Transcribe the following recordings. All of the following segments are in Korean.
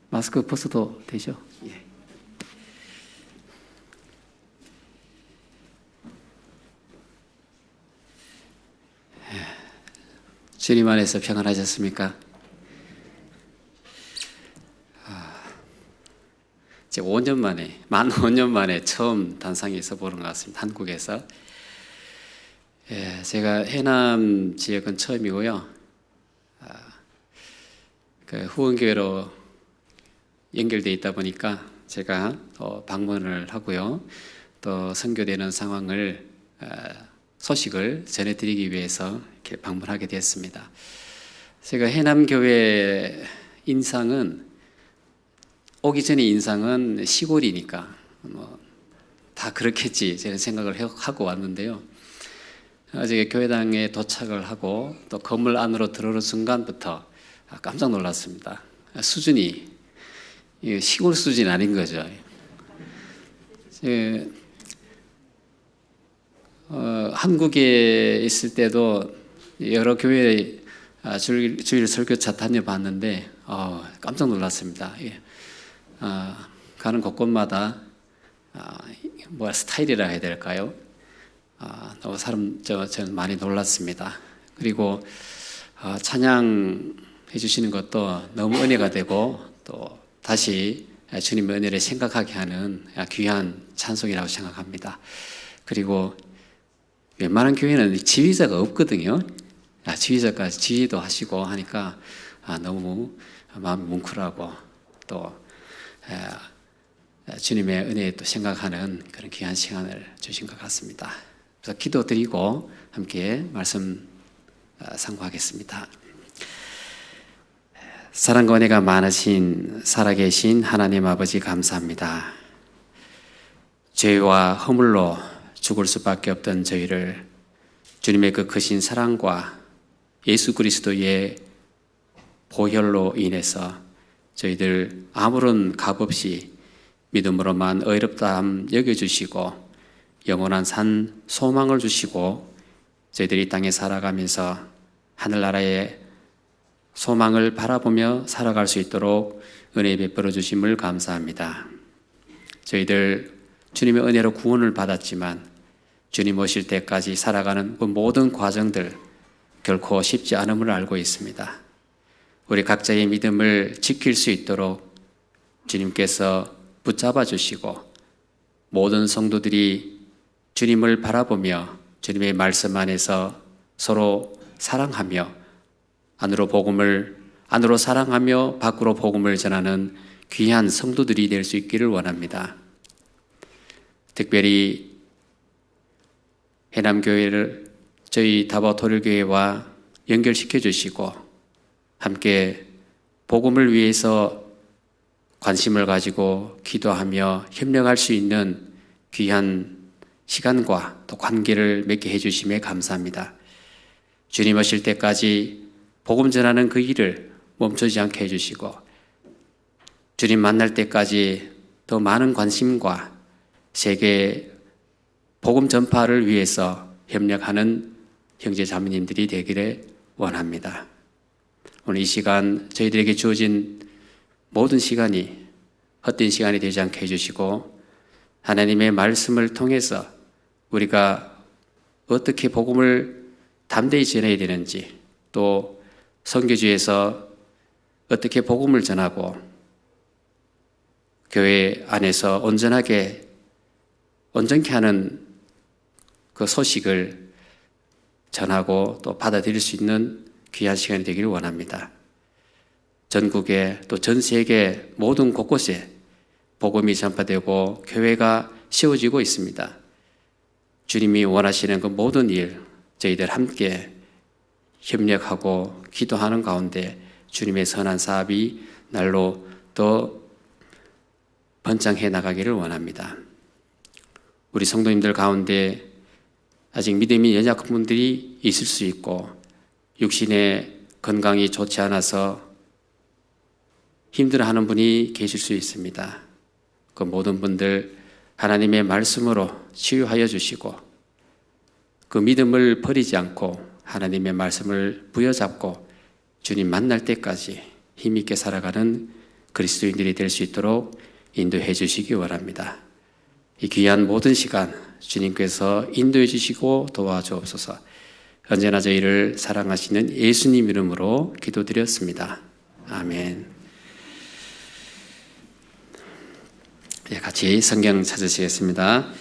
마스크 벗어도 되죠? 예. 주님 안에서 평안하셨습니까? 이제 5년 만에, 만 5년 만에 처음 단상에서 보는 것 같습니다. 한국에서. 예, 제가 해남 지역은 처음이고요. 그 후원교회로 연결되어 있다 보니까 제가 방문을 하고요. 또 선교되는 상황을 소식을 전해드리기 위해서 이렇게 방문하게 됐습니다. 제가 해남교회 인상은 오기 전에 인상은 시골이니까 다 그렇겠지 저는 생각을 하고 왔는데요. 어제 교회당에 도착을 하고 또 건물 안으로 들어오는 순간부터 깜짝 놀랐습니다. 수준이 시골 수준이 아닌 거죠. 한국에 있을 때도 여러 교회 주일 설교차 다녀봤는데 깜짝 놀랐습니다. 가는 곳곳마다 스타일이라 해야 될까요? 너무 저는 많이 놀랐습니다. 그리고 찬양해 주시는 것도 너무 은혜가 되고 또 다시 주님의 은혜를 생각하게 하는 귀한 찬송이라고 생각합니다. 그리고 웬만한 교회는 지휘자가 없거든요. 지휘자까지 지휘도 하시고 하니까 너무 마음이 뭉클하고 또 주님의 은혜에 또 생각하는 그런 귀한 시간을 주신 것 같습니다. 그래서 기도드리고 함께 말씀 상고하겠습니다. 사랑과 은혜가 많으신 살아계신 하나님 아버지 감사합니다. 죄와 허물로 죽을 수밖에 없던 저희를 주님의 그 크신 사랑과 예수 그리스도의 보혈로 인해서 저희들 아무런 값 없이 믿음으로만 의롭다함 여겨주시고 영원한 산 소망을 주시고 저희들이 땅에 살아가면서 하늘나라의 소망을 바라보며 살아갈 수 있도록 은혜 베풀어 주심을 감사합니다. 저희들 주님의 은혜로 구원을 받았지만 주님 오실 때까지 살아가는 그 모든 과정들 결코 쉽지 않음을 알고 있습니다. 우리 각자의 믿음을 지킬 수 있도록 주님께서 붙잡아 주시고 모든 성도들이 주님을 바라보며 주님의 말씀 안에서 서로 사랑하며 안으로 사랑하며 밖으로 복음을 전하는 귀한 성도들이 될 수 있기를 원합니다. 특별히 해남교회를 저희 다보 도련교회와 연결시켜 주시고 함께 복음을 위해서 관심을 가지고 기도하며 협력할 수 있는 귀한 시간과 또 관계를 맺게 해주심에 감사합니다. 주님 오실 때까지 복음 전하는 그 일을 멈추지 않게 해주시고 주님 만날 때까지 더 많은 관심과 세계 복음 전파를 위해서 협력하는 형제 자매님들이 되기를 원합니다. 오늘 이 시간 저희들에게 주어진 모든 시간이 헛된 시간이 되지 않게 해주시고 하나님의 말씀을 통해서 우리가 어떻게 복음을 담대히 전해야 되는지 또 선교지에서 어떻게 복음을 전하고 교회 안에서 온전케 하는 그 소식을 전하고 또 받아들일 수 있는 귀한 시간이 되기를 원합니다. 전국에 또 전 세계 모든 곳곳에 복음이 전파되고 교회가 세워지고 있습니다. 주님이 원하시는 그 모든 일 저희들 함께 협력하고 기도하는 가운데 주님의 선한 사업이 날로 더 번창해 나가기를 원합니다. 우리 성도님들 가운데 아직 믿음이 연약한 분들이 있을 수 있고 육신의 건강이 좋지 않아서 힘들어하는 분이 계실 수 있습니다. 그 모든 분들 하나님의 말씀으로 치유하여 주시고 그 믿음을 버리지 않고 하나님의 말씀을 부여잡고 주님 만날 때까지 힘있게 살아가는 그리스도인들이 될 수 있도록 인도해 주시기 원합니다. 이 귀한 모든 시간 주님께서 인도해 주시고 도와주옵소서. 언제나 저희를 사랑하시는 예수님 이름으로 기도드렸습니다. 아멘. 같이 성경 찾으시겠습니다.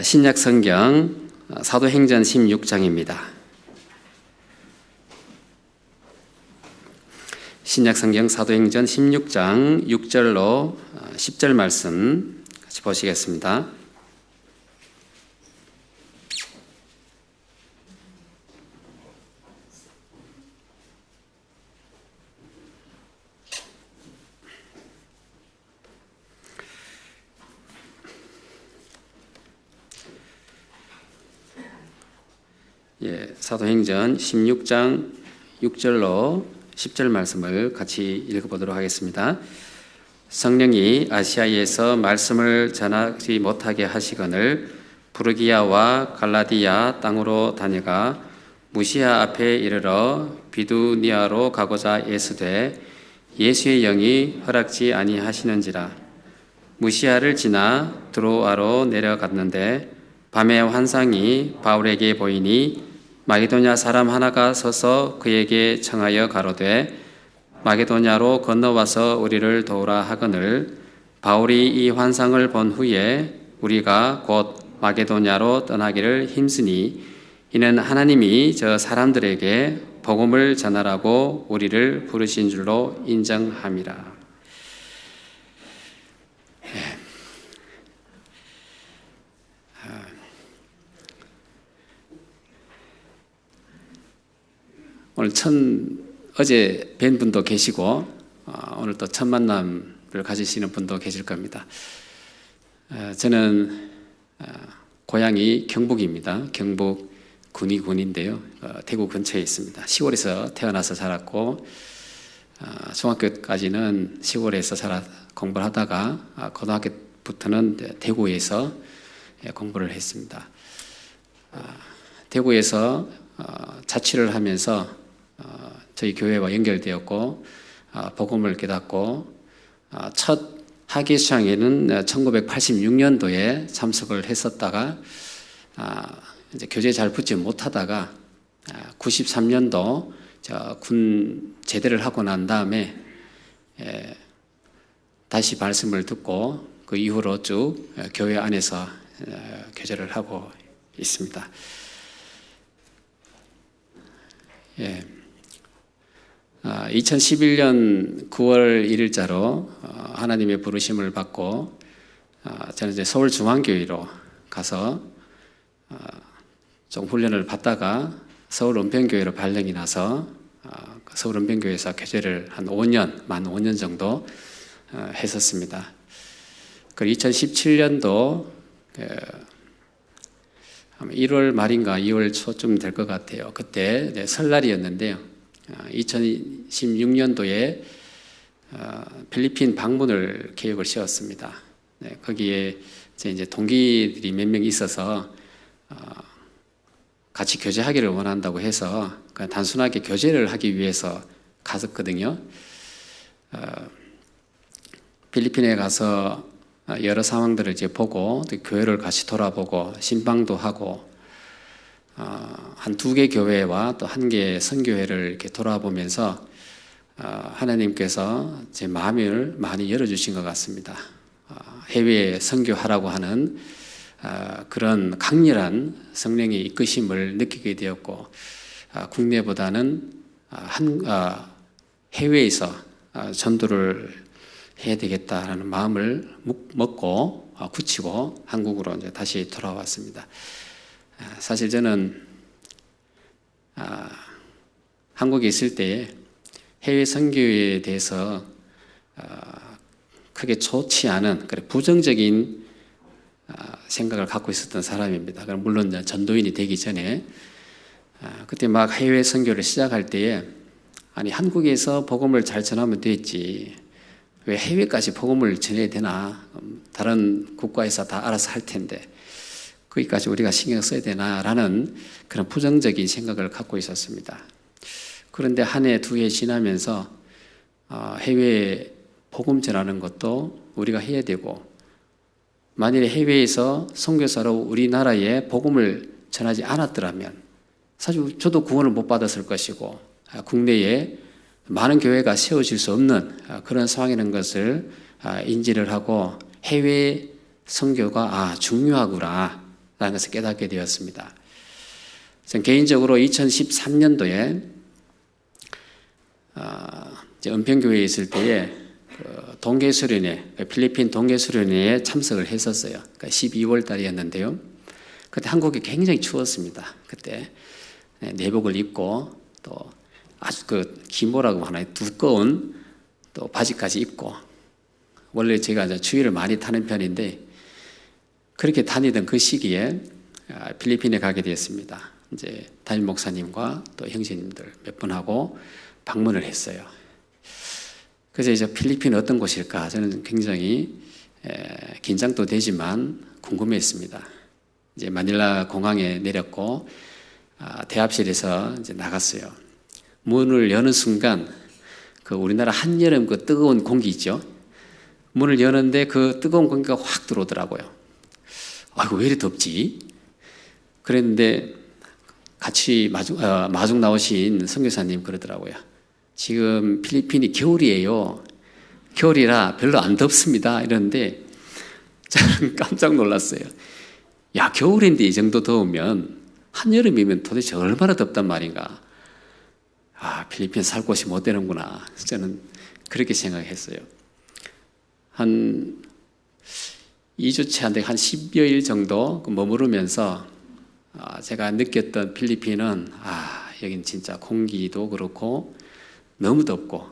신약 성경 사도행전 16장입니다. 신약 성경 사도행전 16장 6절로 10절 말씀 같이 보시겠습니다. 사도행전 16장 6절로 10절 말씀을 같이 읽어보도록 하겠습니다. 성령이 아시아에서 말씀을 전하지 못하게 하시거늘 부르기아와 갈라디아 땅으로 다녀가 무시아 앞에 이르러 비두니아로 가고자 애쓰되 예수의 영이 허락지 아니하시는지라. 무시아를 지나 드로아로 내려갔는데 밤에 환상이 바울에게 보이니 마게도냐 사람 하나가 서서 그에게 청하여 가로되 마게도냐로 건너와서 우리를 도우라 하거늘 바울이 이 환상을 본 후에 우리가 곧 마게도냐로 떠나기를 힘쓰니 이는 하나님이 저 사람들에게 복음을 전하라고 우리를 부르신 줄로 인정함이라. 오늘 어제 뵌 분도 계시고 오늘 또 첫 만남을 가지시는 분도 계실 겁니다. 저는 고향이 경북입니다. 경북 군위군인데요. 대구 근처에 있습니다. 시골에서 태어나서 자랐고 중학교까지는 시골에서 공부를 하다가 고등학교부터는 대구에서 공부를 했습니다. 대구에서 자취를 하면서 저희 교회와 연결되었고 복음을 깨닫고 첫 학예 수양회는 1986년도에 참석을 했었다가 이제 교제에 잘 붙지 못하다가 93년도 군 제대를 하고 난 다음에 다시 말씀을 듣고 그 이후로 쭉 교회 안에서 교제를 하고 있습니다. 2011년 9월 1일자로 하나님의 부르심을 받고 저는 이제 서울중앙교회로 가서 좀 훈련을 받다가 서울 은평교회로 발령이 나서 서울 은평교회에서 교제를 한 5년, 만 5년 정도 했었습니다. 그리고 2017년도 1월 말인가 2월 초쯤 될 것 같아요. 그때 설날이었는데요. 2016년도에 필리핀 방문을 계획을 세웠습니다. 거기에 이제 동기들이 몇 명 있어서 같이 교제하기를 원한다고 해서 단순하게 교제를 하기 위해서 갔었거든요. 필리핀에 가서 여러 상황들을 이제 보고 또 교회를 같이 돌아보고 신방도 하고 한 2개 교회와 또 1개 선교회를 이렇게 돌아보면서 하나님께서 제 마음을 많이 열어주신 것 같습니다. 해외에 선교하라고 하는 그런 강렬한 성령의 이끄심을 느끼게 되었고 국내보다는 해외에서 전도를 해야 되겠다라는 마음을 먹고 굳히고 한국으로 이제 다시 돌아왔습니다. 사실 저는 한국에 있을 때 해외 선교에 대해서 크게 좋지 않은 부정적인 생각을 갖고 있었던 사람입니다. 물론 전도인이 되기 전에 그때 막 해외 선교를 시작할 때에 아니 한국에서 복음을 잘 전하면 됐지 왜 해외까지 복음을 전해야 되나? 다른 국가에서 다 알아서 할 텐데 거기까지 우리가 신경 써야 되나라는 그런 부정적인 생각을 갖고 있었습니다. 그런데 한 해, 두 해 지나면서 해외에 복음 전하는 것도 우리가 해야 되고, 만일에 해외에서 선교사로 우리나라에 복음을 전하지 않았더라면 사실 저도 구원을 못 받았을 것이고, 국내에 많은 교회가 세워질 수 없는 그런 상황이라는 것을 인지를 하고 해외 선교가 중요하구나 라는 것을 깨닫게 되었습니다. 저는 개인적으로 2013년도에 은평교회에 있을 때에 동계수련회, 필리핀 동계수련회에 참석을 했었어요. 그러니까 12월 달이었는데요. 그때 한국이 굉장히 추웠습니다. 그때 내복을 입고 또 아주 기모라고 하나요? 두꺼운 또 바지까지 입고, 원래 제가 이제 추위를 많이 타는 편인데 그렇게 다니던 그 시기에 필리핀에 가게 되었습니다. 이제 담임 목사님과 또 형제님들 몇 분하고 방문을 했어요. 그래서 이제 필리핀 어떤 곳일까 저는 굉장히 긴장도 되지만 궁금했습니다. 이제 마닐라 공항에 내렸고 대합실에서 이제 나갔어요. 문을 여는 순간 그 우리나라 한여름 그 뜨거운 공기 있죠. 문을 여는데 그 뜨거운 공기가 확 들어오더라고요. 아이고 왜 이리 덥지? 그랬는데 같이 마중 나오신 선교사님 그러더라고요. 지금 필리핀이 겨울이에요. 겨울이라 별로 안 덥습니다. 이러는데 저는 깜짝 놀랐어요. 야, 겨울인데 이 정도 더우면 한여름이면 도대체 얼마나 덥단 말인가. 필리핀 살 곳이 못 되는구나. 저는 그렇게 생각했어요. 한 2주째 한 10여일 정도 머무르면서 제가 느꼈던 필리핀은 여긴 진짜 공기도 그렇고 너무 덥고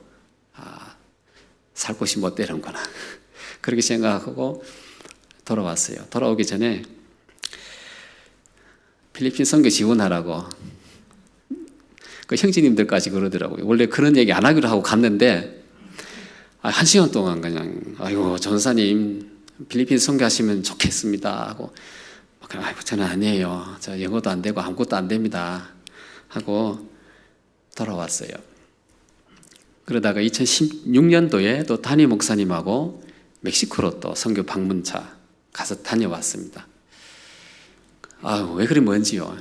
살 곳이 못 되는구나. 그렇게 생각하고 돌아왔어요. 돌아오기 전에 필리핀 선교 지원하라고 그 형제님들까지 그러더라고요. 원래 그런 얘기 안 하기로 하고 갔는데 1시간 동안 그냥 아이고 전사님 필리핀 선교하시면 좋겠습니다 하고 아이고 저는 아니에요. 저 영어도 안 되고 아무것도 안 됩니다 하고 돌아왔어요. 그러다가 2016년도에 또 담임 목사님하고 멕시코로 또 선교 방문차 가서 다녀왔습니다. 왜 그리 먼지요?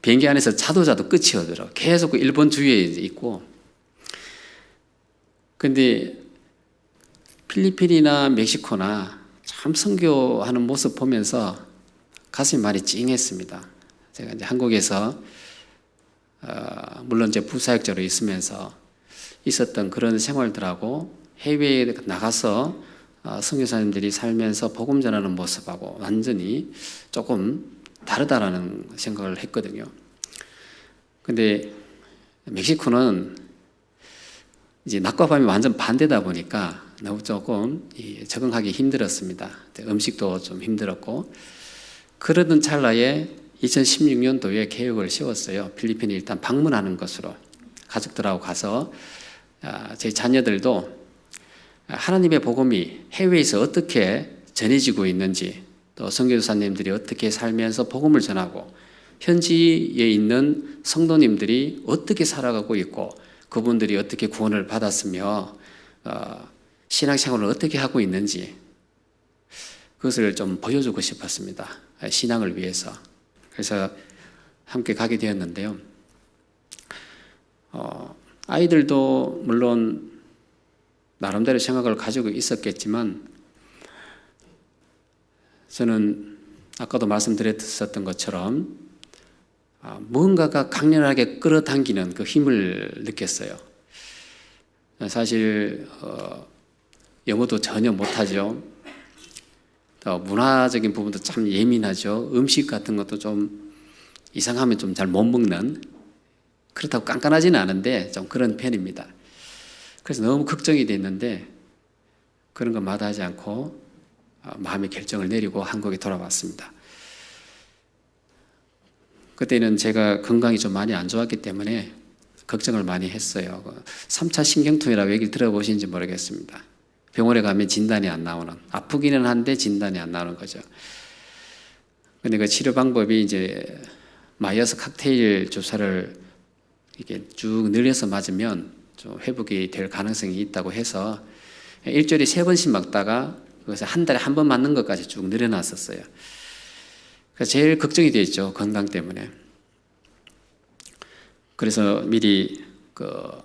비행기 안에서 자도 끝이 오더라고요. 계속 그 일본 주위에 있고. 근데 필리핀이나 멕시코나 참 선교하는 모습 보면서 가슴이 많이 찡했습니다. 제가 이제 한국에서 물론 이제 부사역자로 있으면서 있었던 그런 생활들하고 해외에 나가서 선교사님들이 살면서 복음 전하는 모습하고 완전히 조금 다르다라는 생각을 했거든요. 근데 멕시코는 이제 낮과 밤이 완전 반대다 보니까 너무 조금 적응하기 힘들었습니다. 음식도 좀 힘들었고, 그러던 찰나에 2016년도에 계획을 세웠어요. 필리핀에 일단 방문하는 것으로 가족들하고 가서 저희 자녀들도 하나님의 복음이 해외에서 어떻게 전해지고 있는지, 또 선교사님들이 어떻게 살면서 복음을 전하고 현지에 있는 성도님들이 어떻게 살아가고 있고 그분들이 어떻게 구원을 받았으며 신앙생활을 어떻게 하고 있는지 그것을 좀 보여주고 싶었습니다. 신앙을 위해서. 그래서 함께 가게 되었는데요. 아이들도 물론 나름대로 생각을 가지고 있었겠지만 저는 아까도 말씀드렸었던 것처럼 무언가가 강렬하게 끌어당기는 그 힘을 느꼈어요. 사실 영어도 전혀 못하죠. 또 문화적인 부분도 참 예민하죠. 음식 같은 것도 좀 이상하면 좀 잘 못 먹는, 그렇다고 깐깐하지는 않은데 좀 그런 편입니다. 그래서 너무 걱정이 됐는데 그런 거 마다하지 않고 마음의 결정을 내리고 한국에 돌아왔습니다. 그때는 제가 건강이 좀 많이 안 좋았기 때문에 걱정을 많이 했어요. 3차 신경통이라고 얘기를 들어보신지 모르겠습니다. 병원에 가면 진단이 안 나오는, 아프기는 한데 진단이 안 나오는 거죠. 근데 그 치료 방법이 이제 마이어스 칵테일 주사를 이렇게 쭉 늘려서 맞으면 좀 회복이 될 가능성이 있다고 해서 일주일에 3번씩 맞다가 그것을 한 달에 한 번 맞는 것까지 쭉 늘려놨었어요. 그래서 제일 걱정이 됐죠, 건강 때문에. 그래서 미리 그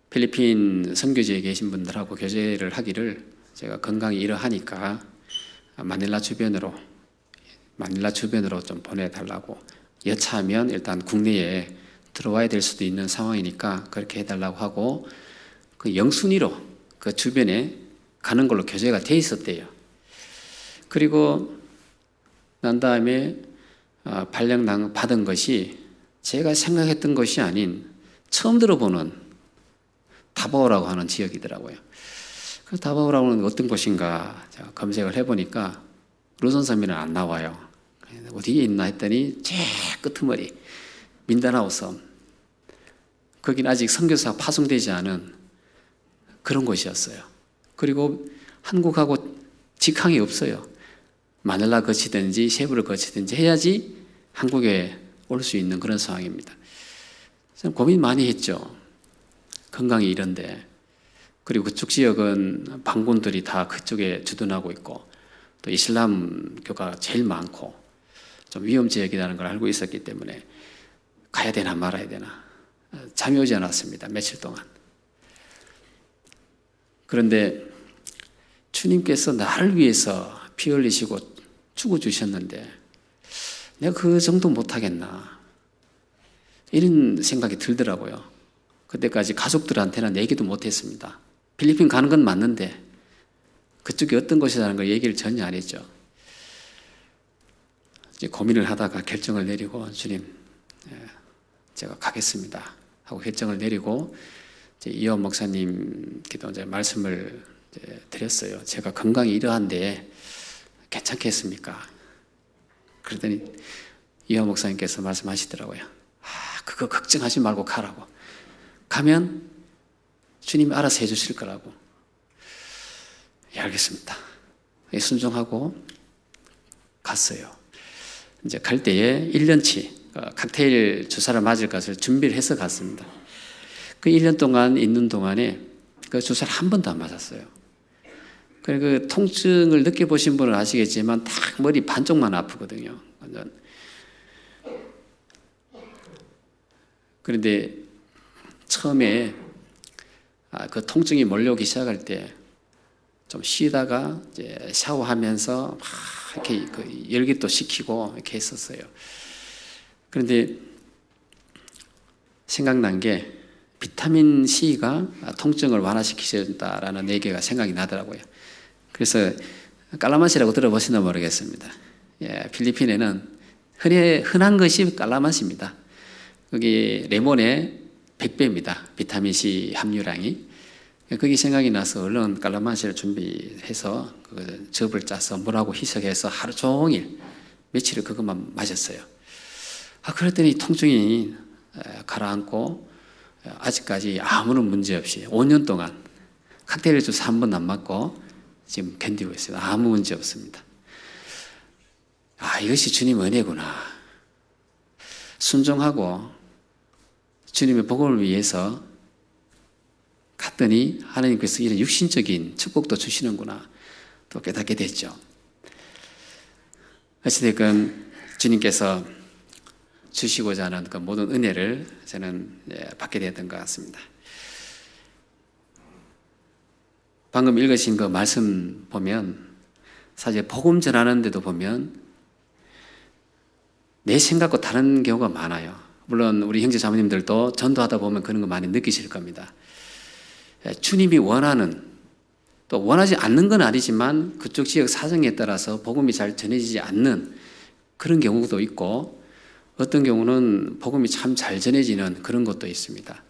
필리핀 선교지에 계신 분들하고 교제를 하기를, 제가 건강이 이러하니까 마닐라 주변으로 좀 보내달라고, 여차하면 일단 국내에 들어와야 될 수도 있는 상황이니까 그렇게 해달라고 하고, 그 영순위로 그 주변에 가는 걸로 교제가 돼 있었대요. 그리고 난 다음에 발령 받은 것이 제가 생각했던 것이 아닌 처음 들어보는 다바오라고 하는 지역이더라고요. 그 다바오라고는 어떤 곳인가 제가 검색을 해보니까 루손섬에는 안 나와요. 어디에 있나 했더니 제 끄트머리 민다나오 섬, 거기는 아직 선교사가 파송되지 않은 그런 곳이었어요. 그리고 한국하고 직항이 없어요. 마닐라 거치든지 세부를 거치든지 해야지 한국에 올 수 있는 그런 상황입니다. 고민 많이 했죠. 건강이 이런데. 그리고 그쪽 지역은 반군들이 다 그쪽에 주둔하고 있고, 또 이슬람교가 제일 많고 좀 위험 지역이라는 걸 알고 있었기 때문에 가야 되나 말아야 되나 잠이 오지 않았습니다. 며칠 동안. 그런데 주님께서 나를 위해서 피 흘리시고 죽어주셨는데 내가 그 정도 못하겠나, 이런 생각이 들더라고요. 그때까지 가족들한테는 얘기도 못했습니다. 필리핀 가는 건 맞는데 그쪽이 어떤 곳이라는 걸 얘기를 전혀 안 했죠. 이제 고민을 하다가 결정을 내리고, 주님, 제가 가겠습니다 하고 결정을 내리고, 이제 이현 목사님께도 이제 말씀을 이제 드렸어요. 제가 건강이 이러한데 괜찮겠습니까? 그러더니 이현 목사님께서 말씀하시더라고요. 그거 걱정하지 말고 가라고. 가면 주님이 알아서 해주실 거라고. 예, 알겠습니다. 순종하고 갔어요. 이제 갈 때에 1년치 칵테일 주사를 맞을 것을 준비를 해서 갔습니다. 그 1년 동안 있는 동안에 그 주사를 한 번도 안 맞았어요. 그 통증을 느껴보신 분은 아시겠지만 딱 머리 반쪽만 아프거든요. 완전. 그런데 처음에 그 통증이 몰려오기 시작할 때 좀 쉬다가 이제 샤워하면서 막 이렇게 그 열기도 식히고 이렇게 했었어요. 그런데 생각난 게 비타민 C가 통증을 완화시키신다라는 얘기가 생각이 나더라고요. 그래서 깔라맛이라고 들어보시나 모르겠습니다. 예, 필리핀에는 흔한 것이 깔라맛입니다. 거기 레몬의 100배입니다. 비타민 C 함유량이. 그게 생각이 나서 얼른 깔라맛시를 준비해서 그 즙을 짜서 물하고 희석해서 하루 종일 며칠을 그것만 마셨어요. 그랬더니 통증이 가라앉고 아직까지 아무런 문제 없이 5년 동안 칵테일 주사 한 번 안 맞고 지금 견디고 있어요. 아무 문제 없습니다. 이것이 주님 은혜구나. 순종하고 주님의 복음을 위해서 갔더니 하나님께서 이런 육신적인 축복도 주시는구나 또 깨닫게 됐죠. 어찌됐건 주님께서 주시고자 하는 그 모든 은혜를 저는 받게 됐던 것 같습니다. 방금 읽으신 그 말씀 보면 사실 복음 전하는 데도 보면 내 생각과 다른 경우가 많아요. 물론 우리 형제 자매님들도 전도하다 보면 그런 거 많이 느끼실 겁니다. 주님이 원하는, 또 원하지 않는 건 아니지만 그쪽 지역 사정에 따라서 복음이 잘 전해지지 않는 그런 경우도 있고, 어떤 경우는 복음이 참 잘 전해지는 그런 것도 있습니다.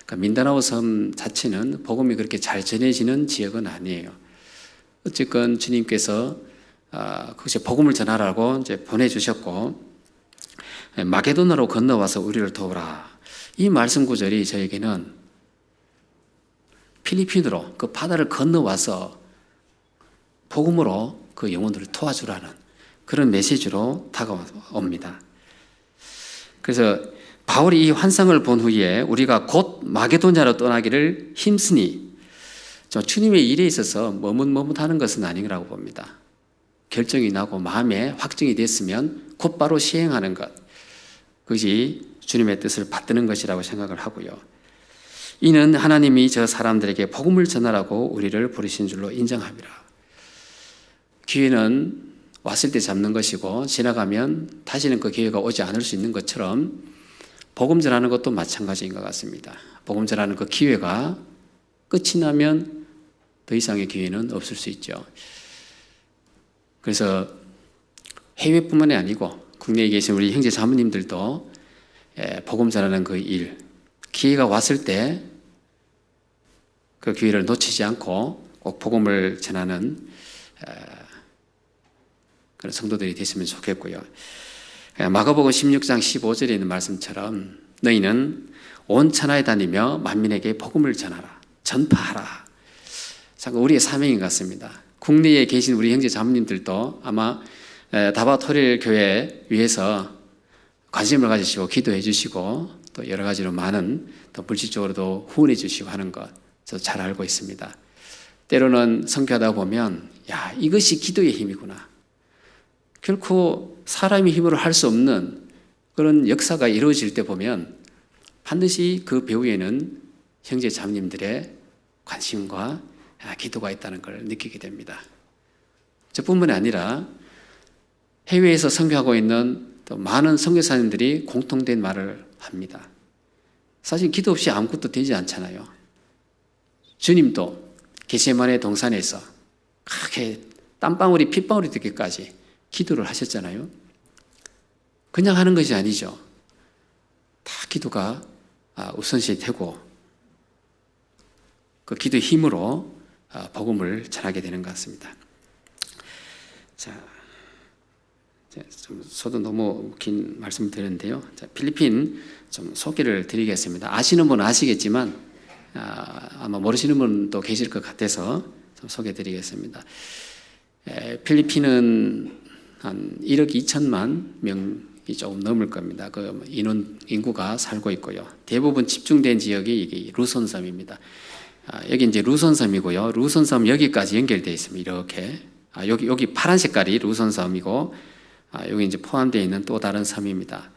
그러니까 민다나오 섬 자체는 복음이 그렇게 잘 전해지는 지역은 아니에요. 어쨌건 주님께서 그것이 복음을 전하라고 이제 보내주셨고, 마게도나로 건너와서 우리를 도우라. 이 말씀 구절이 저에게는 필리핀으로 그 바다를 건너와서 복음으로 그 영혼들을 도와주라는 그런 메시지로 다가옵니다. 그래서 바울이 이 환상을 본 후에 우리가 곧 마게도냐로 떠나기를 힘쓰니, 주님의 일에 있어서 머뭇머뭇하는 것은 아니라고 봅니다. 결정이 나고 마음에 확정이 됐으면 곧바로 시행하는 것, 그것이 주님의 뜻을 받드는 것이라고 생각을 하고요. 이는 하나님이 저 사람들에게 복음을 전하라고 우리를 부르신 줄로 인정합니다. 기회는 왔을 때 잡는 것이고 지나가면 다시는 그 기회가 오지 않을 수 있는 것처럼 복음 전하는 것도 마찬가지인 것 같습니다. 복음 전하는 그 기회가 끝이 나면 더 이상의 기회는 없을 수 있죠. 그래서 해외뿐만이 아니고 국내에 계신 우리 형제 자매님들도 복음 전하는 그 일, 기회가 왔을 때 그 기회를 놓치지 않고 꼭 복음을 전하는 그런 성도들이 됐으면 좋겠고요. 마가복음 16장 15절에 있는 말씀처럼 너희는 온 천하에 다니며 만민에게 복음을 전하라, 전파하라. 잠깐 우리의 사명인 것 같습니다. 국내에 계신 우리 형제 자매님들도 아마 다바토릴 교회 위해서 관심을 가지시고 기도해 주시고 또 여러 가지로 많은 또 물질적으로도 후원해 주시고 하는 것 저도 잘 알고 있습니다. 때로는 선교하다 보면 야, 이것이 기도의 힘이구나. 결코 사람의 힘으로 할 수 없는 그런 역사가 이루어질 때 보면 반드시 그 배후에는 형제 자매님들의 관심과 기도가 있다는 걸 느끼게 됩니다. 저뿐만이 아니라 해외에서 선교하고 있는 또 많은 선교사님들이 공통된 말을 합니다. 사실 기도 없이 아무것도 되지 않잖아요. 주님도 겟세마네 동산에서 크게 땀방울이 핏방울이 되기까지 기도를 하셨잖아요. 그냥 하는 것이 아니죠. 다 기도가 우선시 되고 그 기도의 힘으로 복음을 전하게 되는 것 같습니다. 자, 저도 너무 긴 말씀을 드렸는데요. 필리핀 좀 소개를 드리겠습니다. 아시는 분은 아시겠지만 아마 모르시는 분도 계실 것 같아서 좀 소개해 드리겠습니다. 필리핀은 한 1억 2천만 명이 조금 넘을 겁니다. 그 인구가 살고 있고요. 대부분 집중된 지역이 이게 루손섬입니다. 여기 이제 루손섬이고요. 루손섬 여기까지 연결되어 있습니다. 이렇게. 여기 파란 색깔이 루손섬이고, 여기 이제 포함되어 있는 또 다른 섬입니다.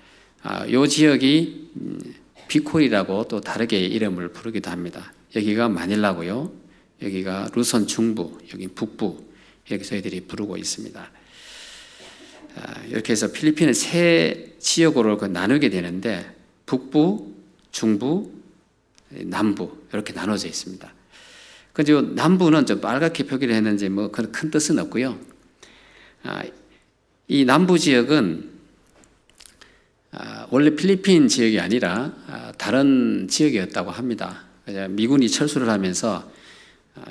이 지역이 비콜이라고 또 다르게 이름을 부르기도 합니다. 여기가 마닐라고요. 여기가 루손 중부, 여기 북부, 이렇게 저희들이 부르고 있습니다. 이렇게 해서 필리핀을 세 지역으로 나누게 되는데 북부, 중부, 남부 이렇게 나눠져 있습니다. 그런데 남부는 좀 빨갛게 표기를 했는지 뭐 큰 뜻은 없고요. 이 남부 지역은 원래 필리핀 지역이 아니라 다른 지역이었다고 합니다. 미군이 철수를 하면서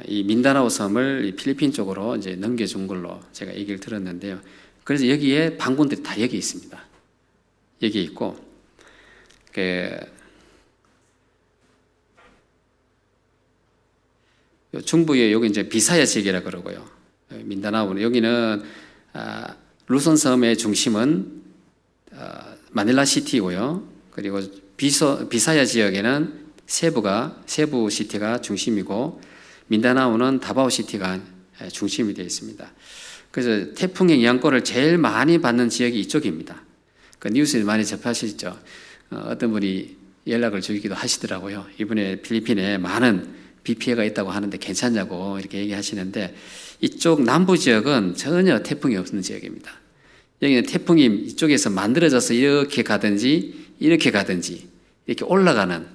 이 민다나오 섬을 필리핀 쪽으로 이제 넘겨준 걸로 제가 얘기를 들었는데요. 그래서 여기에 반군들이 다 여기 있습니다. 여기 있고, 중부에 여기 이제 비사야 지역이라 그러고요. 민다나오는 여기는 루손 섬의 중심은 마닐라 시티고요. 그리고 비사야 지역에는 세부 시티가 중심이고 민다나오는 다바오 시티가 중심이 되어 있습니다. 그래서 태풍의 영향권을 제일 많이 받는 지역이 이쪽입니다. 그 뉴스에 많이 접하시죠. 어떤 분이 연락을 주기도 하시더라고요. 이번에 필리핀에 많은 비 피해가 있다고 하는데 괜찮냐고 이렇게 얘기하시는데 이쪽 남부 지역은 전혀 태풍이 없는 지역입니다. 여기는 태풍이 이쪽에서 만들어져서 이렇게 가든지 이렇게 올라가는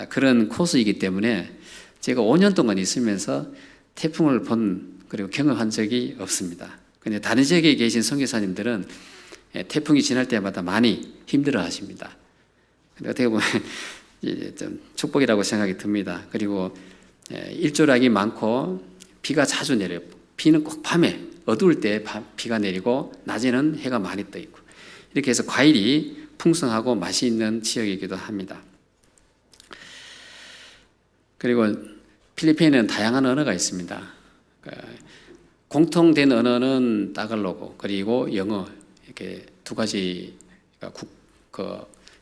그런 코스이기 때문에 제가 5년 동안 있으면서 태풍을 그리고 경험한 적이 없습니다. 근데 다른 지역에 계신 선교사님들은 태풍이 지날 때마다 많이 힘들어 하십니다. 어떻게 보면 좀 축복이라고 생각이 듭니다. 그리고 일조량이 많고 비가 자주 내려요. 비는 꼭 밤에 어두울 때 비가 내리고 낮에는 해가 많이 떠 있고 이렇게 해서 과일이 풍성하고 맛이 있는 지역이기도 합니다. 그리고 필리핀에는 다양한 언어가 있습니다. 공통된 언어는 따갈로그 그리고 영어 이렇게 두 가지가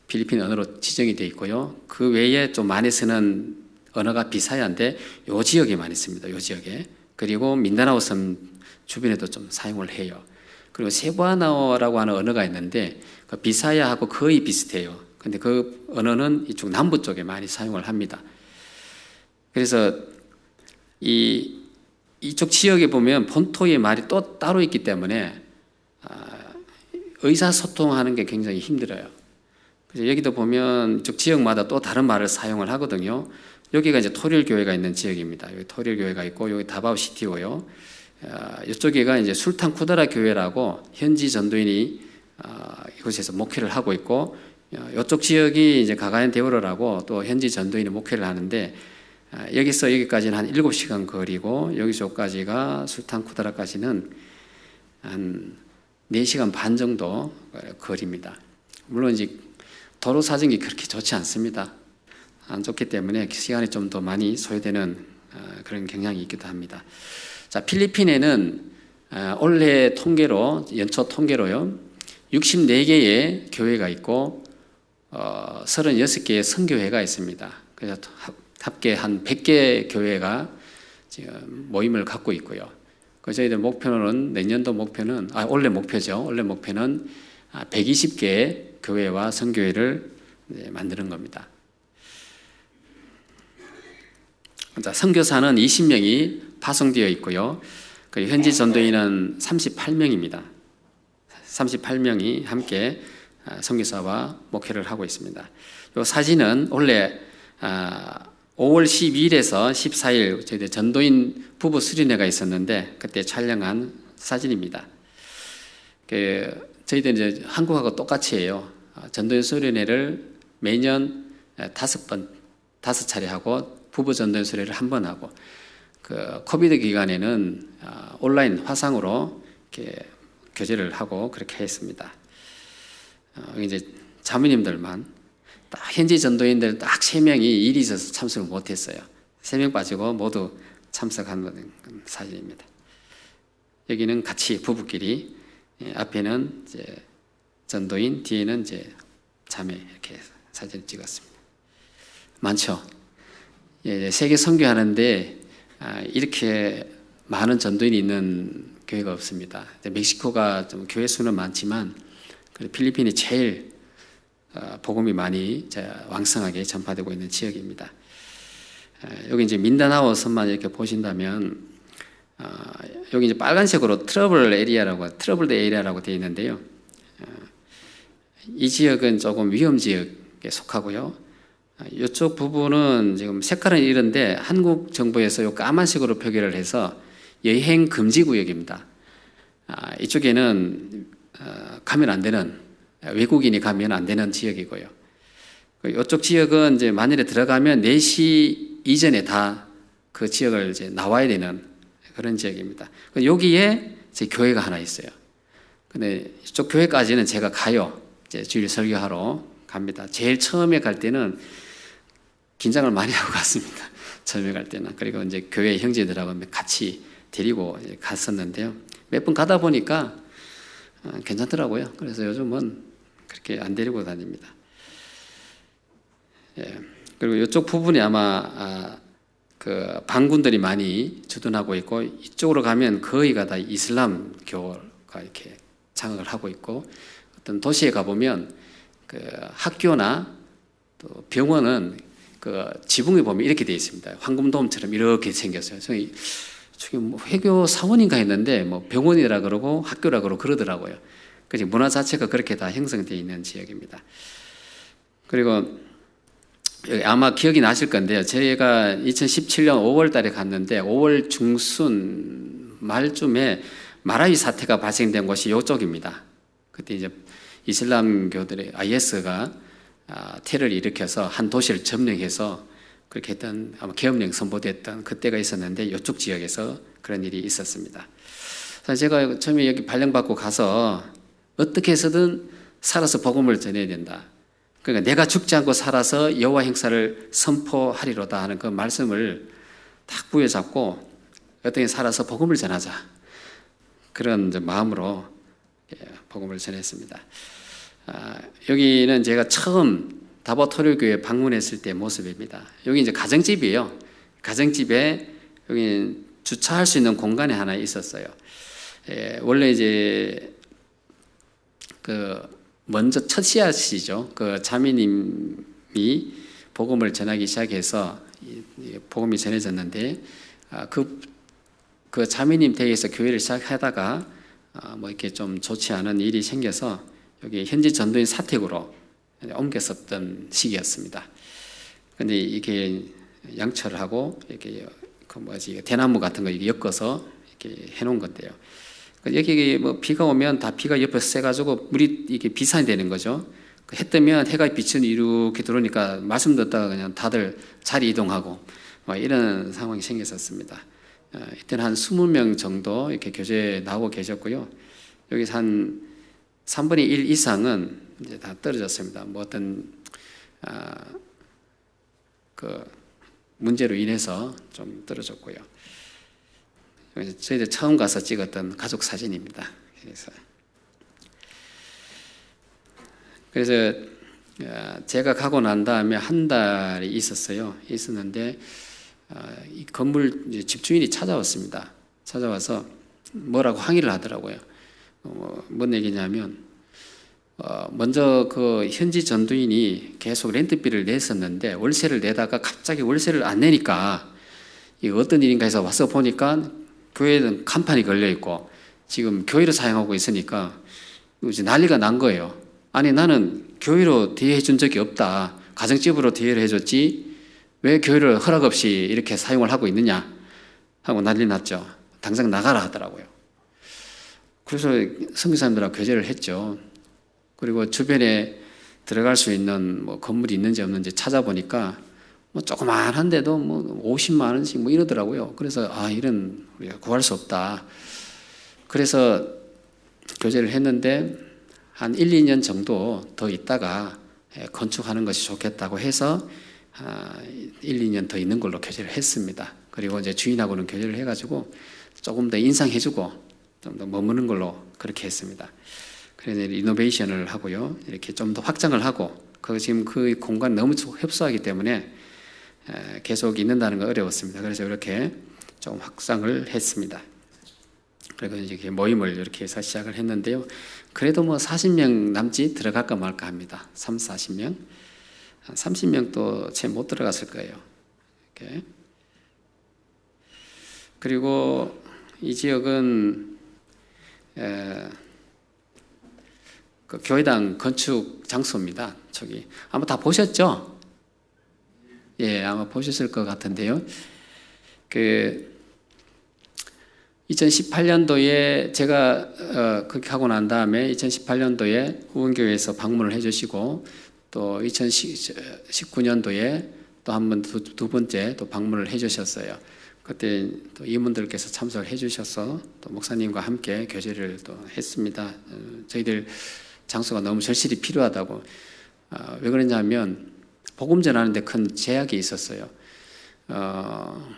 필리핀 언어로 지정이 되어 있고요. 그 외에 좀 많이 쓰는 언어가 비사야인데 요 지역에 많이 씁니다. 요 지역에. 그리고 민다나오 섬 주변에도 좀 사용을 해요. 그리고 세부아나오라고 하는 언어가 있는데 그 비사야하고 거의 비슷해요. 근데 그 언어는 이쪽 남부 쪽에 많이 사용을 합니다. 그래서 이쪽 지역에 보면 본토의 말이 또 따로 있기 때문에 의사소통하는 게 굉장히 힘들어요. 그래서 여기도 보면 이쪽 지역마다 또 다른 말을 사용을 하거든요. 여기가 이제 토릴 교회가 있는 지역입니다. 여기 토릴 교회가 있고 여기 다바오 시티고요. 이쪽에가 이제 술탄 쿠다라 교회라고 현지 전도인이 이곳에서 목회를 하고 있고 이쪽 지역이 이제 가가엔 데오로라고 또 현지 전도인이 목회를 하는데 여기서 여기까지는 한 7시간 거리고 여기서까지가 술탄 쿠다라까지는 한 4시간 반 정도 거리입니다. 물론 이제 도로 사정이 그렇게 좋지 않습니다. 안 좋기 때문에 시간이 좀 더 많이 소요되는 그런 경향이 있기도 합니다. 자, 필리핀에는 올해 통계로 연초 통계로요 64개의 교회가 있고 36개의 선교회가 있습니다. 그래서 합계 한 100개 교회가 지금 모임을 갖고 있고요. 그 저희들 목표는 내년도 목표는 올해 목표죠. 올해 목표는 120개의 교회와 선교회를 만드는 겁니다. 자, 선교사는 20명이 파송되어 있고요. 현지 전도인은 38명입니다. 38명이 함께 선교사와 목회를 하고 있습니다. 이 사진은 원래 5월 12일에서 14일 저희들 전도인 부부 수련회가 있었는데 그때 촬영한 사진입니다. 저희들 이제 한국하고 똑같이 해요. 전도인 수련회를 매년 5차례 하고 부부 전도인 수련회를 한 번 하고 코비드 기간에는 온라인 화상으로 이렇게 교제를 하고 그렇게 했습니다. 이제 자매님들만 딱 현지 전도인들 딱 3명이 일이 있어서 참석을 못했어요. 3명 빠지고 모두 참석한 사진입니다. 여기는 같이 부부끼리 앞에는 이제 전도인, 뒤에는 이제 자매 이렇게 사진을 찍었습니다. 많죠. 세계 선교하는데 이렇게 많은 전도인이 있는 교회가 없습니다. 멕시코가 좀 교회 수는 많지만 필리핀이 제일 복음이 많이 왕성하게 전파되고 있는 지역입니다. 여기 이제 민다나오 섬만 이렇게 보신다면 여기 이제 빨간색으로 트러블드 에리아라고 되어 있는데요. 이 지역은 조금 위험 지역에 속하고요. 이쪽 부분은 지금 색깔은 이런데 한국 정부에서 요 까만색으로 표기를 해서 여행 금지 구역입니다. 이쪽에는 가면 안 되는 외국인이 가면 안 되는 지역이고요. 이쪽 지역은 이제 만일에 들어가면 4시 이전에 다 그 지역을 이제 나와야 되는 그런 지역입니다. 여기에 제 교회가 하나 있어요. 근데 이쪽 교회까지는 제가 가요. 이제 주일 설교하러 갑니다. 제일 처음에 갈 때는 긴장을 많이 하고 갔습니다. 처음에 갈 때는. 그리고 이제 교회 형제들하고 같이 데리고 갔었는데요. 몇 번 가다 보니까 괜찮더라고요. 그래서 요즘은 그렇게 안 데리고 다닙니다. 그리고 이쪽 부분이 아마 그 반군들이 많이 주둔하고 있고 이쪽으로 가면 거의가 다 이슬람교가 이렇게 장악을 하고 있고 어떤 도시에 가보면 그 학교나 또 병원은 그 지붕에 보면 이렇게 되어 있습니다. 황금돔처럼 이렇게 생겼어요. 저기 뭐 회교 사원인가 했는데 뭐 병원이라 그러고 학교라 그러더라고요. 그래서 문화 자체가 그렇게 다 형성되어 있는 지역입니다. 그리고 아마 기억이 나실 건데요. 제가 2017년 5월 달에 갔는데 5월 중순 말쯤에 마라위 사태가 발생된 곳이 이쪽입니다. 그때 이제 이슬람교들의 IS가 테러를 일으켜서 한 도시를 점령해서 그렇게 했던 아마 계엄령 선포됐던 그때가 있었는데 이쪽 지역에서 그런 일이 있었습니다. 제가 처음에 여기 발령받고 가서 어떻게 해서든 살아서 복음을 전해야 된다. 그러니까 내가 죽지 않고 살아서 여호와 행사를 선포하리로다 하는 그 말씀을 딱 부여잡고 어떻게 살아서 복음을 전하자. 그런 이제 마음으로 복음을 전했습니다. 여기는 제가 처음 다보토류교회 방문했을 때 모습입니다. 여기 이제 가정집이에요. 가정집에 여기 주차할 수 있는 공간이 하나 있었어요. 원래 이제 먼저 첫 씨앗이죠. 자매님이 복음을 전하기 시작해서 복음이 전해졌는데 그 자매님 댁에서 교회를 시작하다가 이렇게 좀 좋지 않은 일이 생겨서 여기 현지 전도인 사택으로 옮겼었던 시기였습니다. 근데 이게 양철을 하고 이렇게 대나무 같은 거 엮어서 이렇게 해놓은 건데요. 여기 비가 오면 다 비가 옆에서 새가지고 물이 이게 비산이 되는 거죠. 해 뜨면 해가 빛이 이렇게 들어오니까 말씀 듣다가 그냥 다들 자리 이동하고 이런 상황이 생겼었습니다. 이때는 한 20명 정도 이렇게 교제에 나오고 계셨고요. 여기서 한 3분의 1 이상은 이제 다 떨어졌습니다. 어떤 문제로 인해서 좀 떨어졌고요. 저희들 처음 가서 찍었던 가족 사진입니다. 그래서 제가 가고 난 다음에 한 달이 있었는데 이 건물 집주인이 찾아왔습니다. 찾아와서 뭐라고 항의를 하더라고요. 뭔 얘기냐면 먼저 현지 전도인이 계속 렌트비를 냈었는데 월세를 내다가 갑자기 월세를 안 내니까 이게 어떤 일인가 해서 와서 보니까 교회는 간판이 걸려 있고 지금 교회로 사용하고 있으니까 이제 난리가 난 거예요. 아니 나는 교회로 대여해 준 적이 없다. 가정집으로 대여를 해줬지 왜 교회를 허락 없이 이렇게 사용을 하고 있느냐 하고 난리 났죠. 당장 나가라 하더라고요. 그래서 선교사님들하고 교제를 했죠. 그리고 주변에 들어갈 수 있는 건물이 있는지 없는지 찾아보니까 조그만한데도 50만 원씩 이러더라고요. 그래서 이런 우리가 구할 수 없다. 그래서 교제를 했는데 한 1, 2년 정도 더 있다가 건축하는 것이 좋겠다고 해서 1, 2년 더 있는 걸로 교제를 했습니다. 그리고 이제 주인하고는 교제를 해가지고 조금 더 인상해주고 좀 더 머무는 걸로 그렇게 했습니다. 그래서 리노베이션을 하고요. 이렇게 좀 더 확장을 하고 지금 그 공간 너무 협소하기 때문에 계속 있는다는 건 어려웠습니다. 그래서 이렇게 좀 확장을 했습니다. 그리고 이제 모임을 이렇게 해서 시작을 했는데요. 그래도 40명 남짓 들어갈까 말까 합니다. 40명. 한 30명도 채 못 들어갔을 거예요. 이렇게. 그리고 이 지역은 교회당 건축 장소입니다. 저기 아마 다 보셨죠? 예, 아마 보셨을 것 같은데요. 2018년도에 제가 그렇게 하고 난 다음에 2018년도에 후원교회에서 방문을 해주시고 또 2019년도에 또 한 번 두 번째 또 방문을 해주셨어요. 그때 또 이모들께서 참석을 해주셔서 또 목사님과 함께 교제를 또 했습니다. 저희들 장소가 너무 절실히 필요하다고. 왜 그러냐면 복음 전하는데 큰 제약이 있었어요.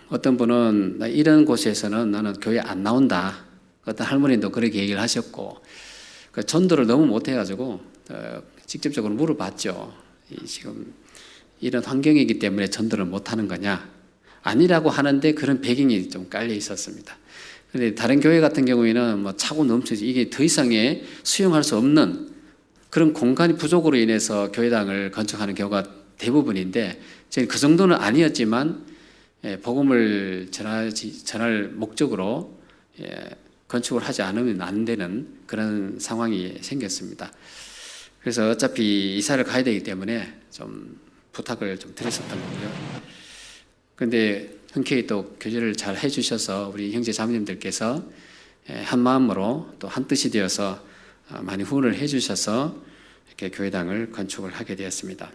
어떤 분은 이런 곳에서는 나는 교회 안 나온다. 어떤 할머니도 그렇게 얘기를 하셨고 전도를 너무 못해가지고 직접적으로 물어봤죠. 지금 이런 환경이기 때문에 전도를 못하는 거냐? 아니라고 하는데 그런 배경이 좀 깔려 있었습니다. 그런데 다른 교회 같은 경우에는 차고 넘치지 이게 더 이상의 수용할 수 없는 그런 공간이 부족으로 인해서 교회당을 건축하는 경우가 대부분인데 저희는 그 정도는 아니었지만 복음을 전할 목적으로 건축을 하지 않으면 안 되는 그런 상황이 생겼습니다. 그래서 어차피 이사를 가야 되기 때문에 좀 부탁을 좀 드렸었던 거고요. 그런데 흔쾌히 또 교제를 잘 해주셔서 우리 형제 자매님들께서 한 마음으로 또 한 뜻이 되어서 많이 후원을 해주셔서 이렇게 교회당을 건축을 하게 되었습니다.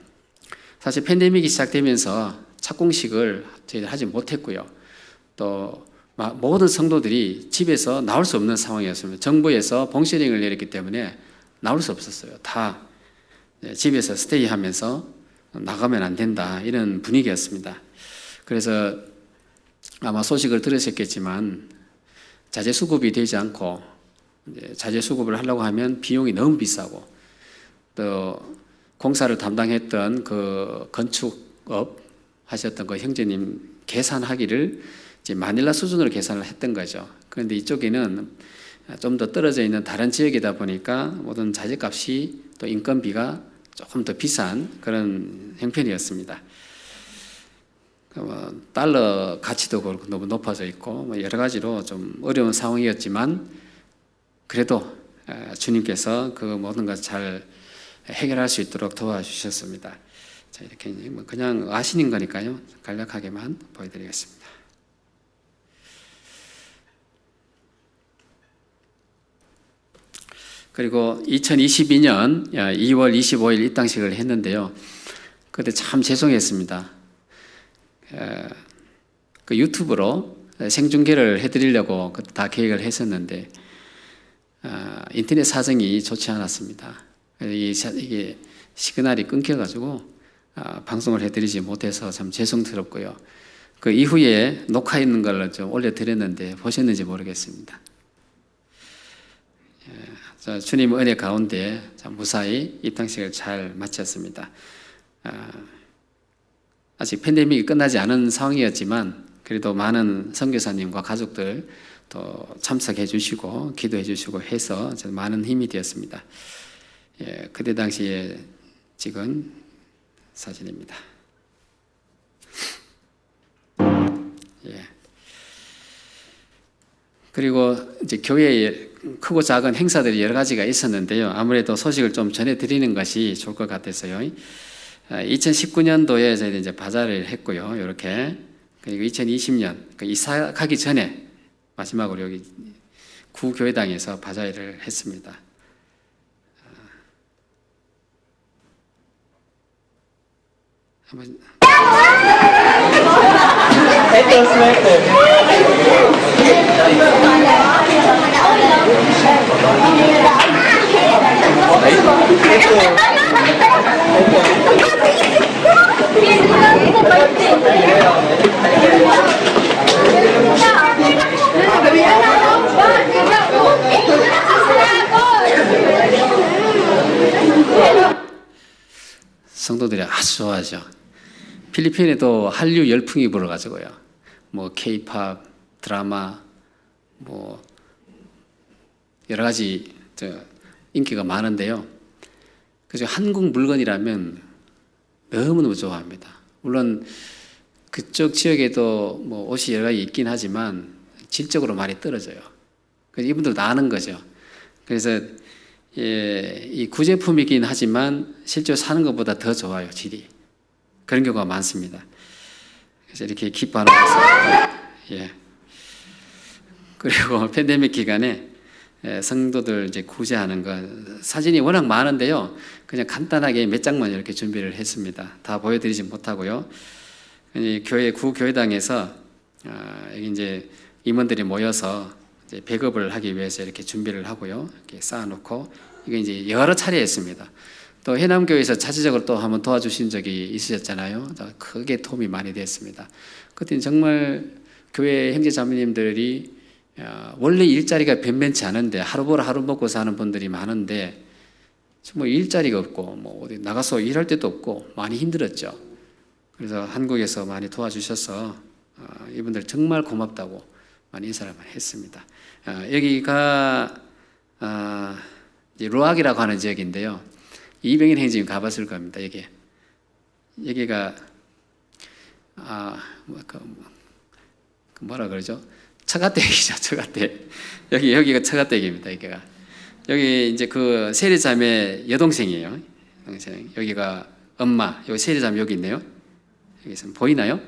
사실 팬데믹이 시작되면서 착공식을 저희들 하지 못했고요. 또 모든 성도들이 집에서 나올 수 없는 상황이었습니다. 정부에서 봉쇄령을 내렸기 때문에 나올 수 없었어요. 다 집에서 스테이하면서 나가면 안 된다 이런 분위기였습니다. 그래서 아마 소식을 들으셨겠지만 자재 수급이 되지 않고 이제 자재 수급을 하려고 하면 비용이 너무 비싸고, 또 공사를 담당했던 그 건축업 하셨던 그 형제님 계산하기를 이제 마닐라 수준으로 계산을 했던 거죠. 그런데 이쪽에는 좀 더 떨어져 있는 다른 지역이다 보니까 모든 자재값이 또 인건비가 조금 더 비싼 그런 형편이었습니다. 달러 가치도 그렇고 너무 높아져 있고 뭐 여러 가지로 좀 어려운 상황이었지만, 그래도 주님께서 그 모든 것을 잘 해결할 수 있도록 도와주셨습니다. 자, 이렇게 뭐 그냥 아시는 거니까요, 간략하게만 보여드리겠습니다. 그리고 2022년 2월 25일 입당식을 했는데요. 그때 참 죄송했습니다. 그 유튜브로 생중계를 해드리려고 다 계획을 했었는데 인터넷 사정이 좋지 않았습니다. 이게 시그널이 끊겨가지고 방송을 해드리지 못해서 참 죄송스럽고요. 그 이후에 녹화했는 걸 좀 올려드렸는데 보셨는지 모르겠습니다. 주님 은혜 가운데 무사히 입당식을 잘 마쳤습니다. 아직 팬데믹이 끝나지 않은 상황이었지만 그래도 많은 선교사님과 가족들 또 참석해 주시고 기도해 주시고 해서 많은 힘이 되었습니다. 그때 당시에 찍은 사진입니다. 그리고 이제 교회에 크고 작은 행사들이 여러 가지가 있었는데요. 아무래도 소식을 좀 전해드리는 것이 좋을 것 같아서요. 2019년도에 저희들이 이제 바자를 했고요. 이렇게. 그리고 2020년, 이사 가기 전에 마지막으로 여기 구교회당에서 바자회를 했습니다. 한번. 성도들이 아주 좋아하죠. 필리핀에도 한류 열풍이 불어가지고요. 뭐 K-팝, 드라마, 뭐 여러 가지 인기가 많은데요. 그죠? 한국 물건이라면 너무너무 좋아합니다. 물론 그쪽 지역에도 뭐 옷이 여러 가지 있긴 하지만 질적으로 많이 떨어져요. 그래서 이분들도 아는 거죠. 그래서 이 구제품이긴 하지만 실제로 사는 것보다 더 좋아요, 질이. 그런 경우가 많습니다. 그래서 이렇게 기뻐하는 것입니다. 그리고 팬데믹 기간에 성도들 이제 구제하는 거 사진이 워낙 많은데요. 그냥 간단하게 몇 장만 이렇게 준비를 했습니다. 다 보여드리지 못하고요. 교회 구교회당에서 여기 이제 임원들이 모여서 이제 배급을 하기 위해서 이렇게 준비를 하고요. 이렇게 쌓아놓고 이게 이제 여러 차례 했습니다. 또 해남교회에서 자체적으로 또 한번 도와주신 적이 있으셨잖아요. 크게 도움이 많이 됐습니다. 그때는 정말 교회 형제자매님들이 원래 일자리가 변변치 않은데 하루 벌어 하루 먹고 사는 분들이 많은데 뭐 일자리가 없고 뭐 어디 나가서 일할 데도 없고 많이 힘들었죠. 그래서 한국에서 많이 도와주셔서 이분들 정말 고맙다고 많이 인사를 많이 했습니다. 여기가 로악이라고 하는 지역인데요. 이병인 행진님 가봤을 겁니다. 여기가 뭐라 그러죠? 처가댁이죠. 처가댁. 여기가 처가댁입니다. 여기 이제 그 세리자매 여동생이에요. 여동생. 여기가 엄마. 여기 세리자매 여기 있네요. 여기서 보이나요?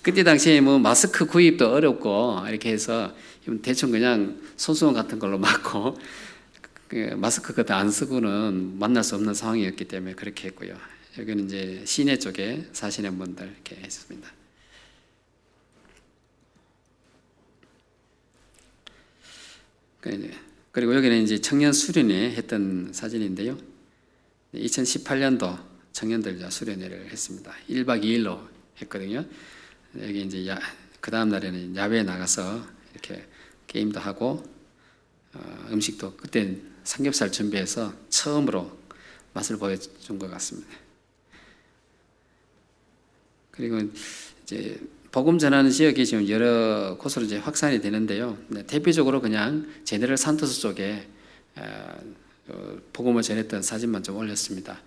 그때 당시에 뭐 마스크 구입도 어렵고 이렇게 해서 대충 그냥 손수건 같은 걸로 막고 마스크 같은 안 쓰고는 만날 수 없는 상황이었기 때문에 그렇게 했고요. 여기는 이제 시내 쪽에 사시는 분들 이렇게 했습니다. 그리고 여기는 이제 청년 수련회 했던 사진인데요. 2018년도 청년들 수련회를 했습니다. 1박 2일로 했거든요. 여기 이제 그 다음 날에는 야외에 나가서 이렇게 게임도 하고 음식도 그때 삼겹살 준비해서 처음으로 맛을 보여준 것 같습니다. 그리고 이제 복음 전하는 지역이 지금 여러 곳으로 이제 확산이 되는데요. 대표적으로 그냥 제네럴 산토스 쪽에 복음을 전했던 사진만 좀 올렸습니다.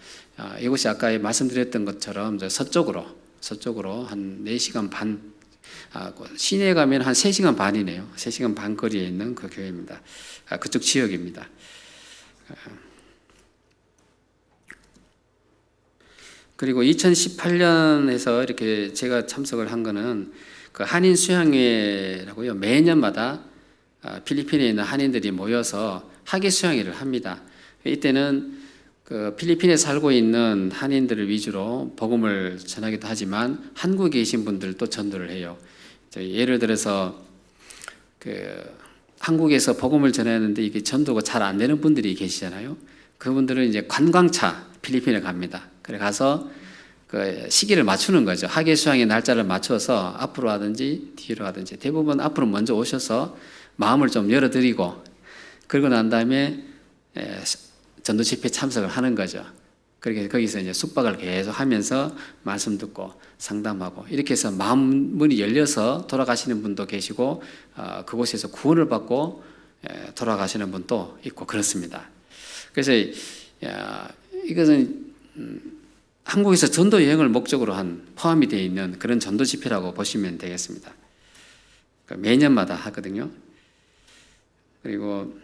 이곳이 아까 말씀드렸던 것처럼 서쪽으로 한 4시간 반, 시내에 가면 한 3시간 반이네요. 3시간 반 거리에 있는 그 교회입니다. 그쪽 지역입니다. 그리고 2018년에서 이렇게 제가 참석을 한 거는 그 한인 수양회라고요. 매년마다 필리핀에 있는 한인들이 모여서 학예 수양회를 합니다. 이때는 그 필리핀에 살고 있는 한인들을 위주로 복음을 전하기도 하지만 한국에 계신 분들도 전도를 해요. 예를 들어서 그 한국에서 복음을 전하는데 이게 전도가 잘 안 되는 분들이 계시잖아요. 그분들은 이제 관광차 필리핀에 갑니다. 그래 가서 그 시기를 맞추는 거죠. 학예 수양의 날짜를 맞춰서 앞으로 하든지 뒤로 하든지 대부분 앞으로 먼저 오셔서 마음을 좀 열어드리고 그러고 난 다음에 전도 집회 참석을 하는 거죠. 그렇게 거기서 이제 숙박을 계속 하면서 말씀 듣고 상담하고 이렇게 해서 마음 문이 열려서 돌아가시는 분도 계시고 그곳에서 구원을 받고 돌아가시는 분도 있고 그렇습니다. 그래서 이것은 한국에서 전도 여행을 목적으로 한 포함이 되어 있는 그런 전도 집회라고 보시면 되겠습니다. 매년마다 하거든요. 그리고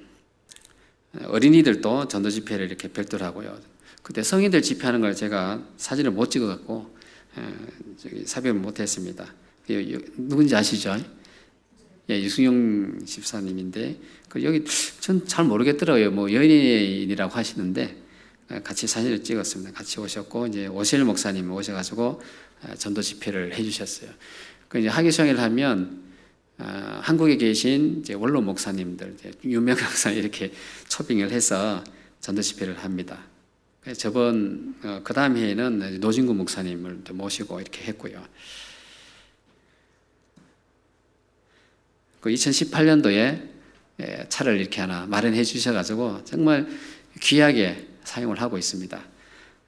어린이들도 전도 집회를 이렇게 별도로 하고요. 그때 성인들 집회하는 걸 제가 사진을 못 찍어갖고 삽입을 못했습니다. 누군지 아시죠? 예, 유승용 집사님인데 여기 전 잘 모르겠더라고요. 뭐 연예인이라고 하시는데 같이 사진을 찍었습니다. 같이 오셨고 이제 오실 목사님 오셔가지고 전도 집회를 해주셨어요. 그 이제 학예 수양회를 하면 한국에 계신 이제 원로 목사님들, 유명 목사님 이렇게 초빙을 해서 전도 집회를 합니다. 저번 그 다음 해에는 노진구 목사님을 모시고 이렇게 했고요. 그 2018년도에 차를 이렇게 하나 마련해 주셔가지고 정말 귀하게 사용을 하고 있습니다.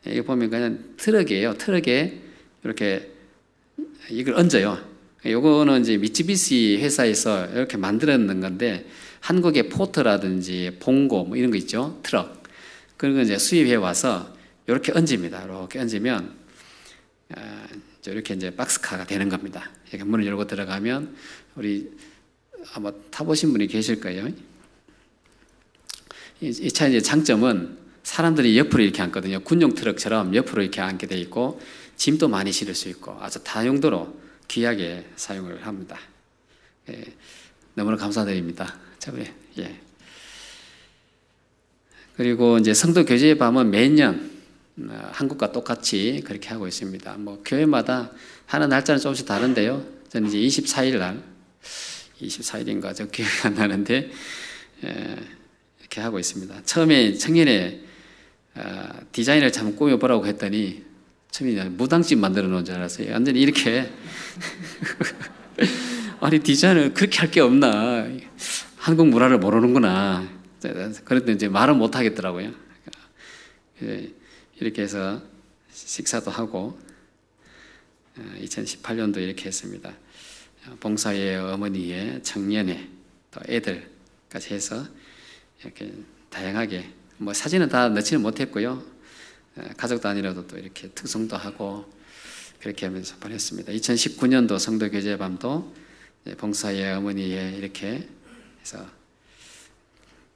이거 보면 그냥 트럭이에요. 트럭에 이렇게 이걸 얹어요. 요거는 이제 미쯔비시 회사에서 이렇게 만들었는 건데 한국의 포터라든지 봉고 뭐 이런 거 있죠. 트럭. 그런 거 이제 수입해 와서 이렇게 얹습니다. 이렇게 얹으면 이렇게 이제 박스카가 되는 겁니다. 이렇게 문을 열고 들어가면 우리 아마 타보신 분이 계실 거예요. 이 차 이제 장점은 사람들이 옆으로 이렇게 앉거든요. 군용 트럭처럼 옆으로 이렇게 앉게 돼 있고 짐도 많이 실을 수 있고 아주 다용도로 귀하게 사용을 합니다. 너무나 감사드립니다. 예. 그리고 이제 성도 교제의 밤은 매년 한국과 똑같이 그렇게 하고 있습니다. 뭐 교회마다 하는 날짜는 조금씩 다른데요. 저는 이제 24일 날 24일인가 저 기억이 안 나는데 이렇게 하고 있습니다. 처음에 청년회 디자인을 참 꾸며보라고 했더니 처음에 무당집 만들어 놓은 줄 알았어요. 완전히 이렇게 아니 디자인을 그렇게 할 게 없나, 한국 문화를 모르는구나. 그런데 이제 말은 못 하겠더라고요. 이렇게 해서 식사도 하고 2018년도 이렇게 했습니다. 봉사회, 어머니회, 청년회, 또 애들까지 해서 이렇게 다양하게 뭐 사진은 다 넣지는 못했고요. 가족 단위로도 또 이렇게 특송도 하고 그렇게 하면서 보냈습니다. 2019년도 성도 교제의 밤도 봉사회, 어머니회 이렇게 해서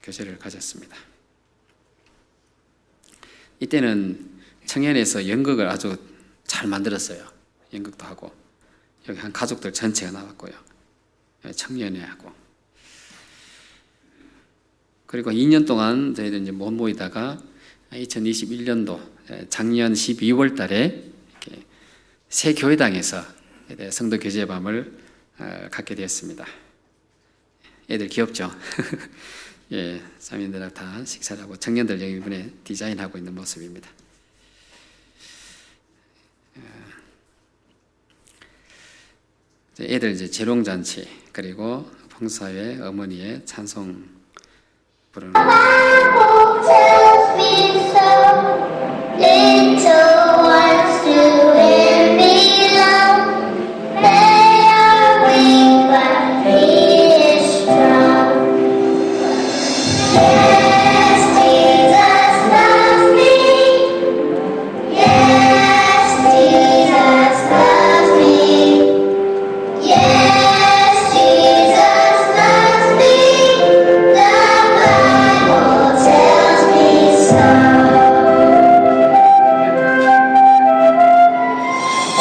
교제를 가졌습니다. 이때는 청년에서 연극을 아주 잘 만들었어요. 연극도 하고 여기 한 가족들 전체가 나왔고요. 청년회하고 그리고 2년 동안 저희들 이제 못 모이다가 2021년도 작년 12월 달에 이렇게 새 교회당에서 성도 교제의 밤을 갖게 되었습니다. 애들 귀엽죠? 예, 자매들랑 다 식사를 하고 청년들 여기 이번에 디자인하고 있는 모습입니다. 애들 이제 재롱잔치 그리고 봉사회, 어머니의 찬송 부르는 Bible tells me so. Little ones do hear me low. They are weak, but He is strong. Yes, Jesus loves me. Yes, Jesus loves me. Yes, Jesus loves me. The Bible tells me so.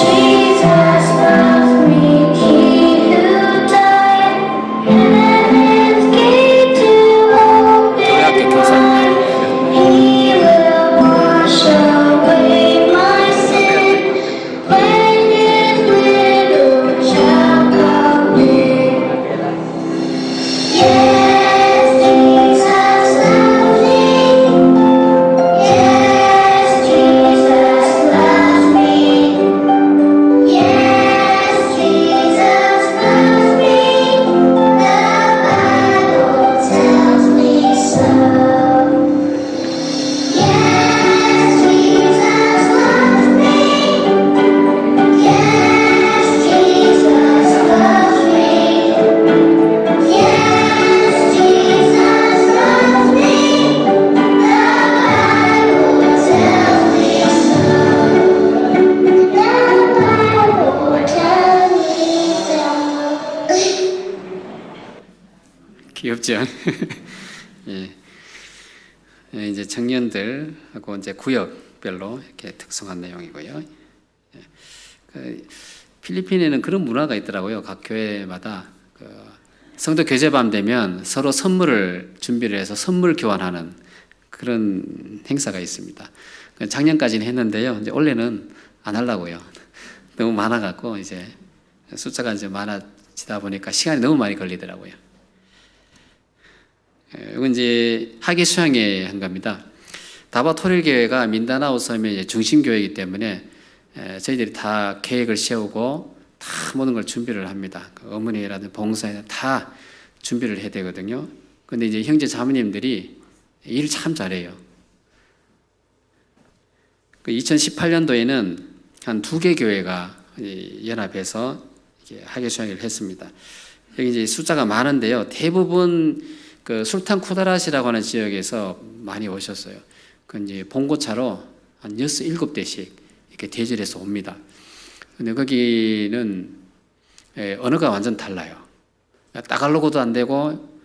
Jesus loves me, He who died, heaven's gate to 교회학교 open 교사님. wide. He will wash away my sin when His little child come in. Yes, Jesus loves me. Yes, Jesus loves me. Yes, Jesus loves me. The Bible tells me so. Yes, Jesus loves me. Yes, Jesus loves me. Yes, Jesus loves me. The Bible tells me so. The Bible tells me so. 귀엽죠? 예. 예, 이제 청년들하고 이제 구역별로 이렇게 특성한 내용이고요. 예. 그 필리핀에는 그런 문화가 있더라고요. 각 교회마다 그 성도 교제밤 되면 서로 선물을 준비를 해서 선물 교환하는 그런 행사가 있습니다. 작년까지는 했는데요. 이제 올해는 안 하려고요. 너무 많아갖고 이제 숫자가 이제 많아지다 보니까 시간이 너무 많이 걸리더라고요. 이건 이제 하계 수양회 한 겁니다. 다바 토릴 교회가 민다나오 섬의 중심 교회이기 때문에 저희들이 다 계획을 세우고 다 모든 걸 준비를 합니다. 어머니라든 봉사에 다 준비를 해야 되거든요. 근데 이제 형제 자매님들이 일을 참 잘해요. 2018년도에는 한 2개 교회가 연합해서 하계 수양회를 했습니다. 여기 이제 숫자가 많은데요. 대부분 그 술탄 쿠다라시라고 하는 지역에서 많이 오셨어요. 그 이제 봉고차로 한 6, 7대씩 이렇게 대절해서 옵니다. 근데 거기는 언어가 완전 달라요. 따갈로그도 안 되고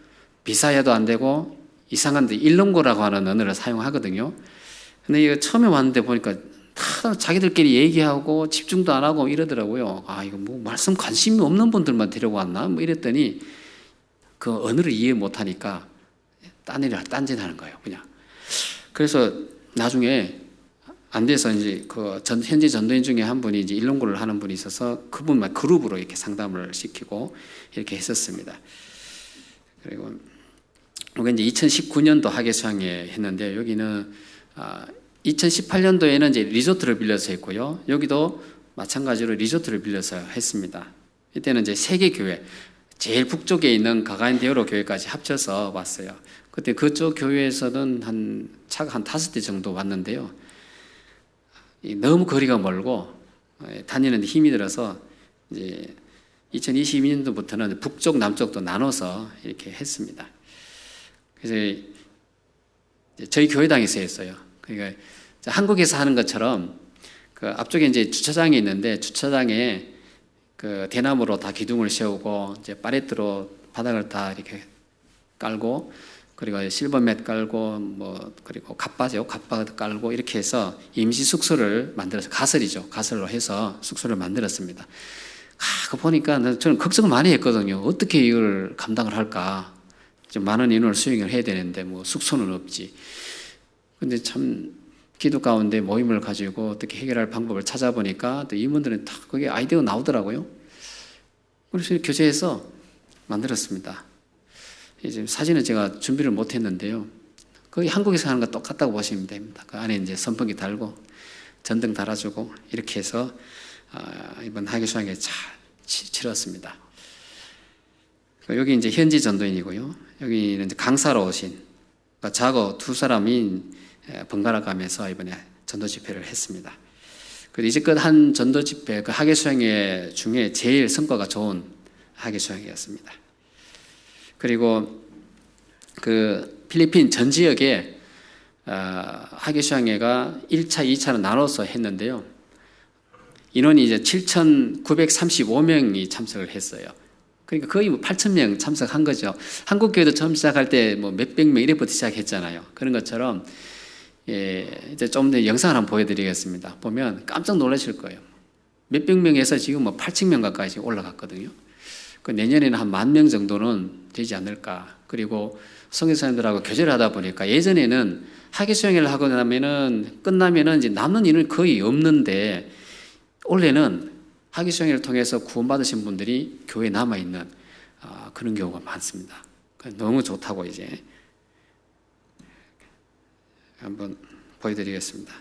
비사야도 안 되고 이상한 데 일롱고라고 하는 언어를 사용하거든요. 근데 이거 처음에 왔는데 보니까 다 자기들끼리 얘기하고 집중도 안 하고 이러더라고요. 아, 이거 뭐 말씀 관심이 없는 분들만 데려왔나? 뭐 이랬더니 그 언어를 이해 못하니까 딴짓 하는 거예요, 그냥. 그래서 나중에 안 돼서 이제 현재 전도인 중에 한 분이 이제 일롱고를 하는 분이 있어서 그분만 그룹으로 이렇게 상담을 시키고 이렇게 했었습니다. 그리고 이게 이제 2019년도 하계 수양회 했는데 여기는 2018년도에는 이제 리조트를 빌려서 했고요. 여기도 마찬가지로 리조트를 빌려서 했습니다. 이때는 이제 3개 교회, 제일 북쪽에 있는 가가인데오로 교회까지 합쳐서 왔어요. 그때 그쪽 교회에서는 차가 한 5대 정도 왔는데요. 너무 거리가 멀고 다니는데 힘이 들어서 이제 2022년도부터는 북쪽, 남쪽도 나눠서 이렇게 했습니다. 그래서 저희 교회당에서 했어요. 그러니까 한국에서 하는 것처럼 그 앞쪽에 이제 주차장이 있는데 주차장에 그 대나무로 다 기둥을 세우고 이제 파레트로 바닥을 다 이렇게 깔고 그리고 실버맷 깔고 뭐 그리고 갑바죠. 갑바 깔고 이렇게 해서 임시 숙소를 만들어서 가설로 해서 숙소를 만들었습니다. 그 보니까 저는 걱정을 많이 했거든요. 어떻게 이걸 감당을 할까? 좀 많은 인원을 수용을 해야 되는데 뭐 숙소는 없지. 근데 참 기도 가운데 모임을 가지고 어떻게 해결할 방법을 찾아보니까 또 이분들은 다 거기에 아이디어가 나오더라고요. 그래서 교제해서 만들었습니다. 이제 사진은 제가 준비를 못했는데요. 거의 한국에서 하는 거 똑같다고 보시면 됩니다. 그 안에 이제 선풍기 달고 전등 달아주고 이렇게 해서 이번 하계 수양회 잘 치렀습니다. 여기 이제 현지 전도인이고요. 여기는 이제 강사로 오신 자고 두 사람이 번갈아 가면서 이번에 전도 집회를 했습니다. 그리고 이제껏 한 전도 집회, 그 학예 수양회 중에 제일 성과가 좋은 학예 수양회였습니다. 그리고 그 필리핀 전 지역에 학예 수양회가 1차, 2차로 나눠서 했는데요. 인원이 이제 7,935명이 참석을 했어요. 그러니까 거의 8,000명 참석한 거죠. 한국 교회도 처음 시작할 때 뭐 몇백 명 이래부터 시작했잖아요. 그런 것처럼 이제 좀 더 영상을 한번 보여드리겠습니다. 보면 깜짝 놀라실 거예요. 몇백 명에서 지금 뭐 8,000명 가까이 지금 올라갔거든요. 그 내년에는 한 10,000명 정도는 되지 않을까. 그리고 선교사님들하고 교제를 하다 보니까 예전에는 학예 수양회를 하고 나면은 끝나면은 이제 남는 인원이 거의 없는데 올해는 학예 수양회를 통해서 구원받으신 분들이 교회에 남아 있는 그런 경우가 많습니다. 너무 좋다고 이제 한번 보여드리겠습니다.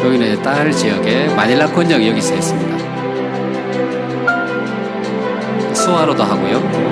여기는 딸 지역에 마닐라 권역이 여기 있습니다. 수화로도 하고요.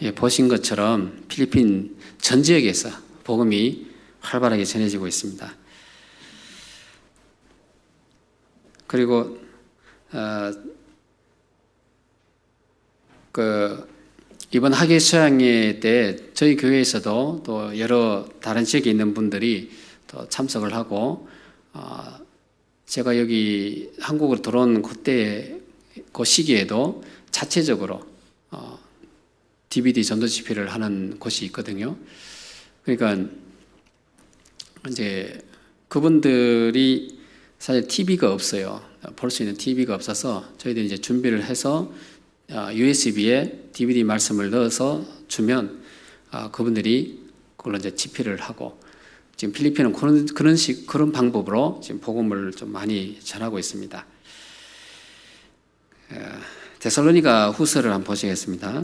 예, 보신 것처럼 필리핀 전 지역에서 복음이 활발하게 전해지고 있습니다. 그리고 이번 학예 수양회 때 저희 교회에서도 또 여러 다른 지역에 있는 분들이 또 참석을 하고 제가 여기 한국으로 들어온 그때 그 시기에도 자체적으로 DVD 전도 집회를 하는 곳이 있거든요. 그러니까 이제 그분들이 사실 TV가 없어요. 볼 수 있는 TV가 없어서 저희들이 이제 준비를 해서 USB에 DVD 말씀을 넣어서 주면 그분들이 그걸로 이제 집회를 하고 지금 필리핀은 그런 방법으로 지금 복음을 좀 많이 전하고 있습니다. 데살로니가 후서를 한번 보시겠습니다.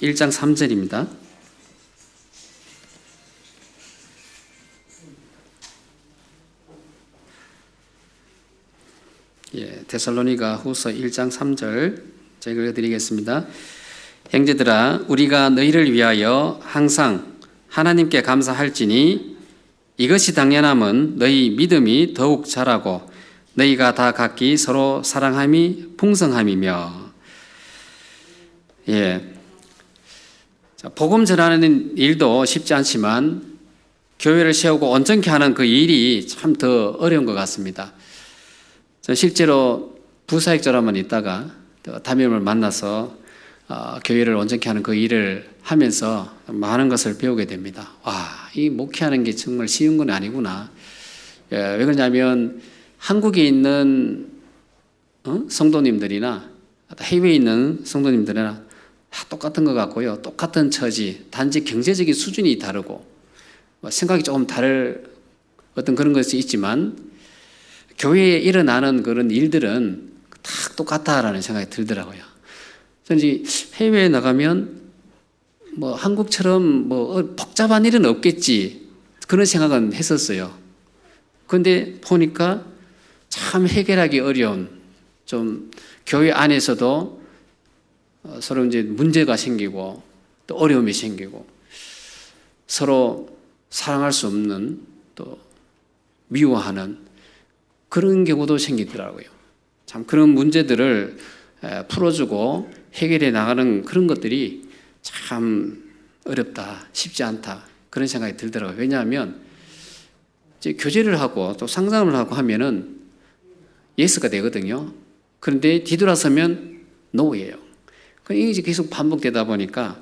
(1장 3절입니다) 예, 데살로니가 후서 1장 3절 제가 읽어드리겠습니다. 형제들아, 우리가 너희를 위하여 항상 하나님께 감사할지니 이것이 당연함은 너희 믿음이 더욱 자라고 너희가 다 각기 서로 사랑함이 풍성함이며. 예, 자, 복음 전하는 일도 쉽지 않지만 교회를 세우고 온전케 하는 그 일이 참 더 어려운 것 같습니다. 저는 실제로 부사역자로만 있다가 담임을 만나서 교회를 온전케 하는 그 일을 하면서 많은 것을 배우게 됩니다. 와, 이 목회하는 게 정말 쉬운 건 아니구나. 왜 그러냐면 한국에 있는 성도님들이나 해외에 있는 성도님들이나 다 똑같은 것 같고요. 똑같은 처지, 단지 경제적인 수준이 다르고 생각이 조금 다를 어떤 그런 것이 있지만 교회에 일어나는 그런 일들은 다 똑같다라는 생각이 들더라고요. 저는 해외에 나가면 뭐 한국처럼 뭐 복잡한 일은 없겠지 그런 생각은 했었어요. 그런데 보니까 참 해결하기 어려운 좀 교회 안에서도 서로 이제 문제가 생기고 또 어려움이 생기고 서로 사랑할 수 없는 또 미워하는 그런 경우도 생기더라고요. 참 그런 문제들을 풀어주고 해결해 나가는 그런 것들이 참 어렵다, 쉽지 않다 그런 생각이 들더라고요. 왜냐하면 이제 교제를 하고 또 상담을 하고 하면은 예스가 되거든요. 그런데 뒤돌아서면 노예요. 이게 계속 반복되다 보니까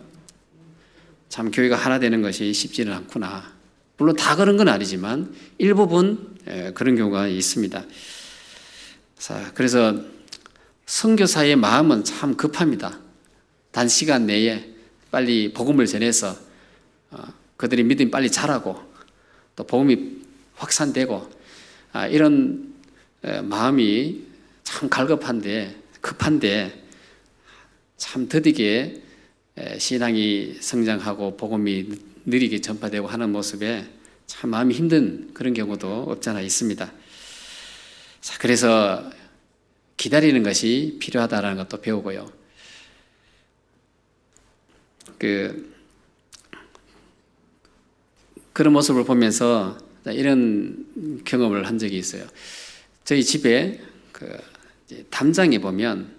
참 교회가 하나 되는 것이 쉽지는 않구나. 물론 다 그런 건 아니지만 일부분 그런 경우가 있습니다. 자, 그래서 선교사의 마음은 참 급합니다. 단시간 내에 빨리 복음을 전해서 그들의 믿음이 빨리 자라고 또 복음이 확산되고 이런 마음이 참 갈급한데 급한데 참 더디게 신앙이 성장하고 복음이 느리게 전파되고 하는 모습에 참 마음이 힘든 그런 경우도 없지 않아 있습니다. 자, 그래서 기다리는 것이 필요하다는 것도 배우고요. 그런 모습을 보면서 이런 경험을 한 적이 있어요. 저희 집에 담장에 보면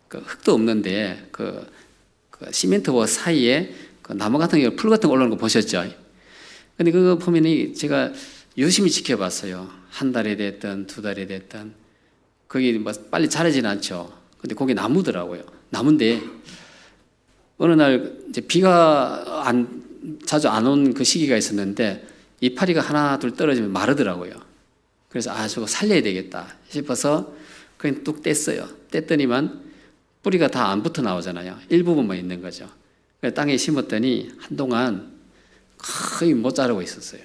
흙도 없는데 시멘트와 사이에 나무 같은 게 풀 같은 거 올라오는 거 보셨죠? 근데 그거 보면 제가 유심히 지켜봤어요. 한 달이 됐든 두 달이 됐든 거기 뭐 빨리 자라지는 않죠. 근데 거기 나무더라고요. 나무인데 어느 날 이제 비가 자주 안 온 그 시기가 있었는데 이파리가 하나 둘 떨어지면 마르더라고요. 그래서 저거 살려야 되겠다 싶어서 그냥 뚝 뗐어요. 뗐더니만 뿌리가 다 안 붙어 나오잖아요. 일부분만 있는 거죠. 땅에 심었더니 한동안 거의 못 자라고 있었어요.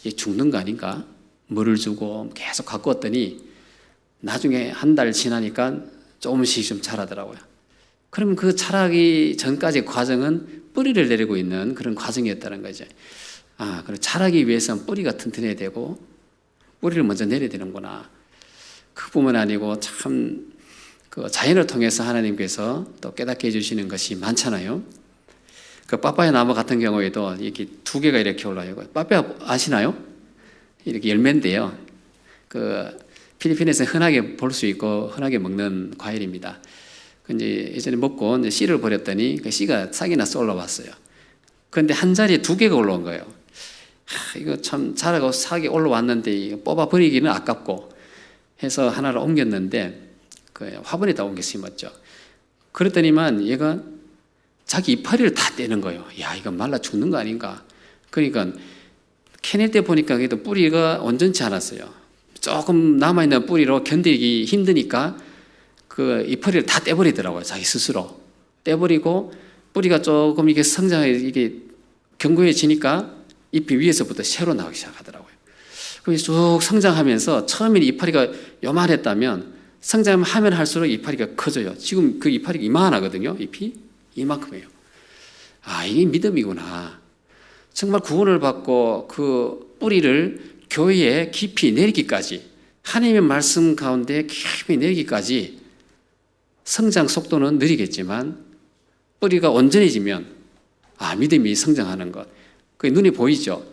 이게 죽는 거 아닌가? 물을 주고 계속 갖고 왔더니 나중에 한 달 지나니까 조금씩 좀 자라더라고요. 그러면 그 자라기 전까지 과정은 뿌리를 내리고 있는 그런 과정이었다는 거죠. 그리고 자라기 위해서는 뿌리가 튼튼해야 되고 뿌리를 먼저 내려야 되는구나. 그뿐만 아니고 참 그 자연을 통해서 하나님께서 또 깨닫게 해주시는 것이 많잖아요. 그 빠빠야 나무 같은 경우에도 이렇게 두 개가 이렇게 올라요. 빠빠야 아시나요? 이렇게 열매인데요. 그 필리핀에서 흔하게 볼 수 있고 흔하게 먹는 과일입니다. 이제 예전에 먹고 이제 씨를 버렸더니 그 씨가 싹이 나서 올라왔어요. 그런데 한 자리에 두 개가 올라온 거예요. 이거 참 자라고 싹이 올라왔는데 이거 뽑아 버리기는 아깝고 해서 하나를 옮겼는데 그 화분에다 옮겨 심었죠. 그랬더니만 얘가 자기 이파리를 다 떼는 거예요. 야, 이거 말라 죽는 거 아닌가? 그러니까 캐낼 때 보니까 그래도 뿌리가 온전치 않았어요. 조금 남아있는 뿌리로 견디기 힘드니까 그 이파리를 다 떼버리더라고요. 자기 스스로. 떼버리고 뿌리가 조금 이게 성장해, 이게 견고해지니까 잎이 위에서부터 새로 나오기 시작하더라고요. 그게 쭉 성장하면서 처음에는 이파리가 요만했다면 성장하면 할수록 이파리가 커져요. 지금 그 이파리가 이만하거든요. 잎이 이만큼이에요. 이게 믿음이구나. 정말 구원을 받고 그 뿌리를 교회에 깊이 내리기까지, 하나님의 말씀 가운데 깊이 내리기까지 성장 속도는 느리겠지만 뿌리가 온전해지면 믿음이 성장하는 것. 그게 눈에 보이죠.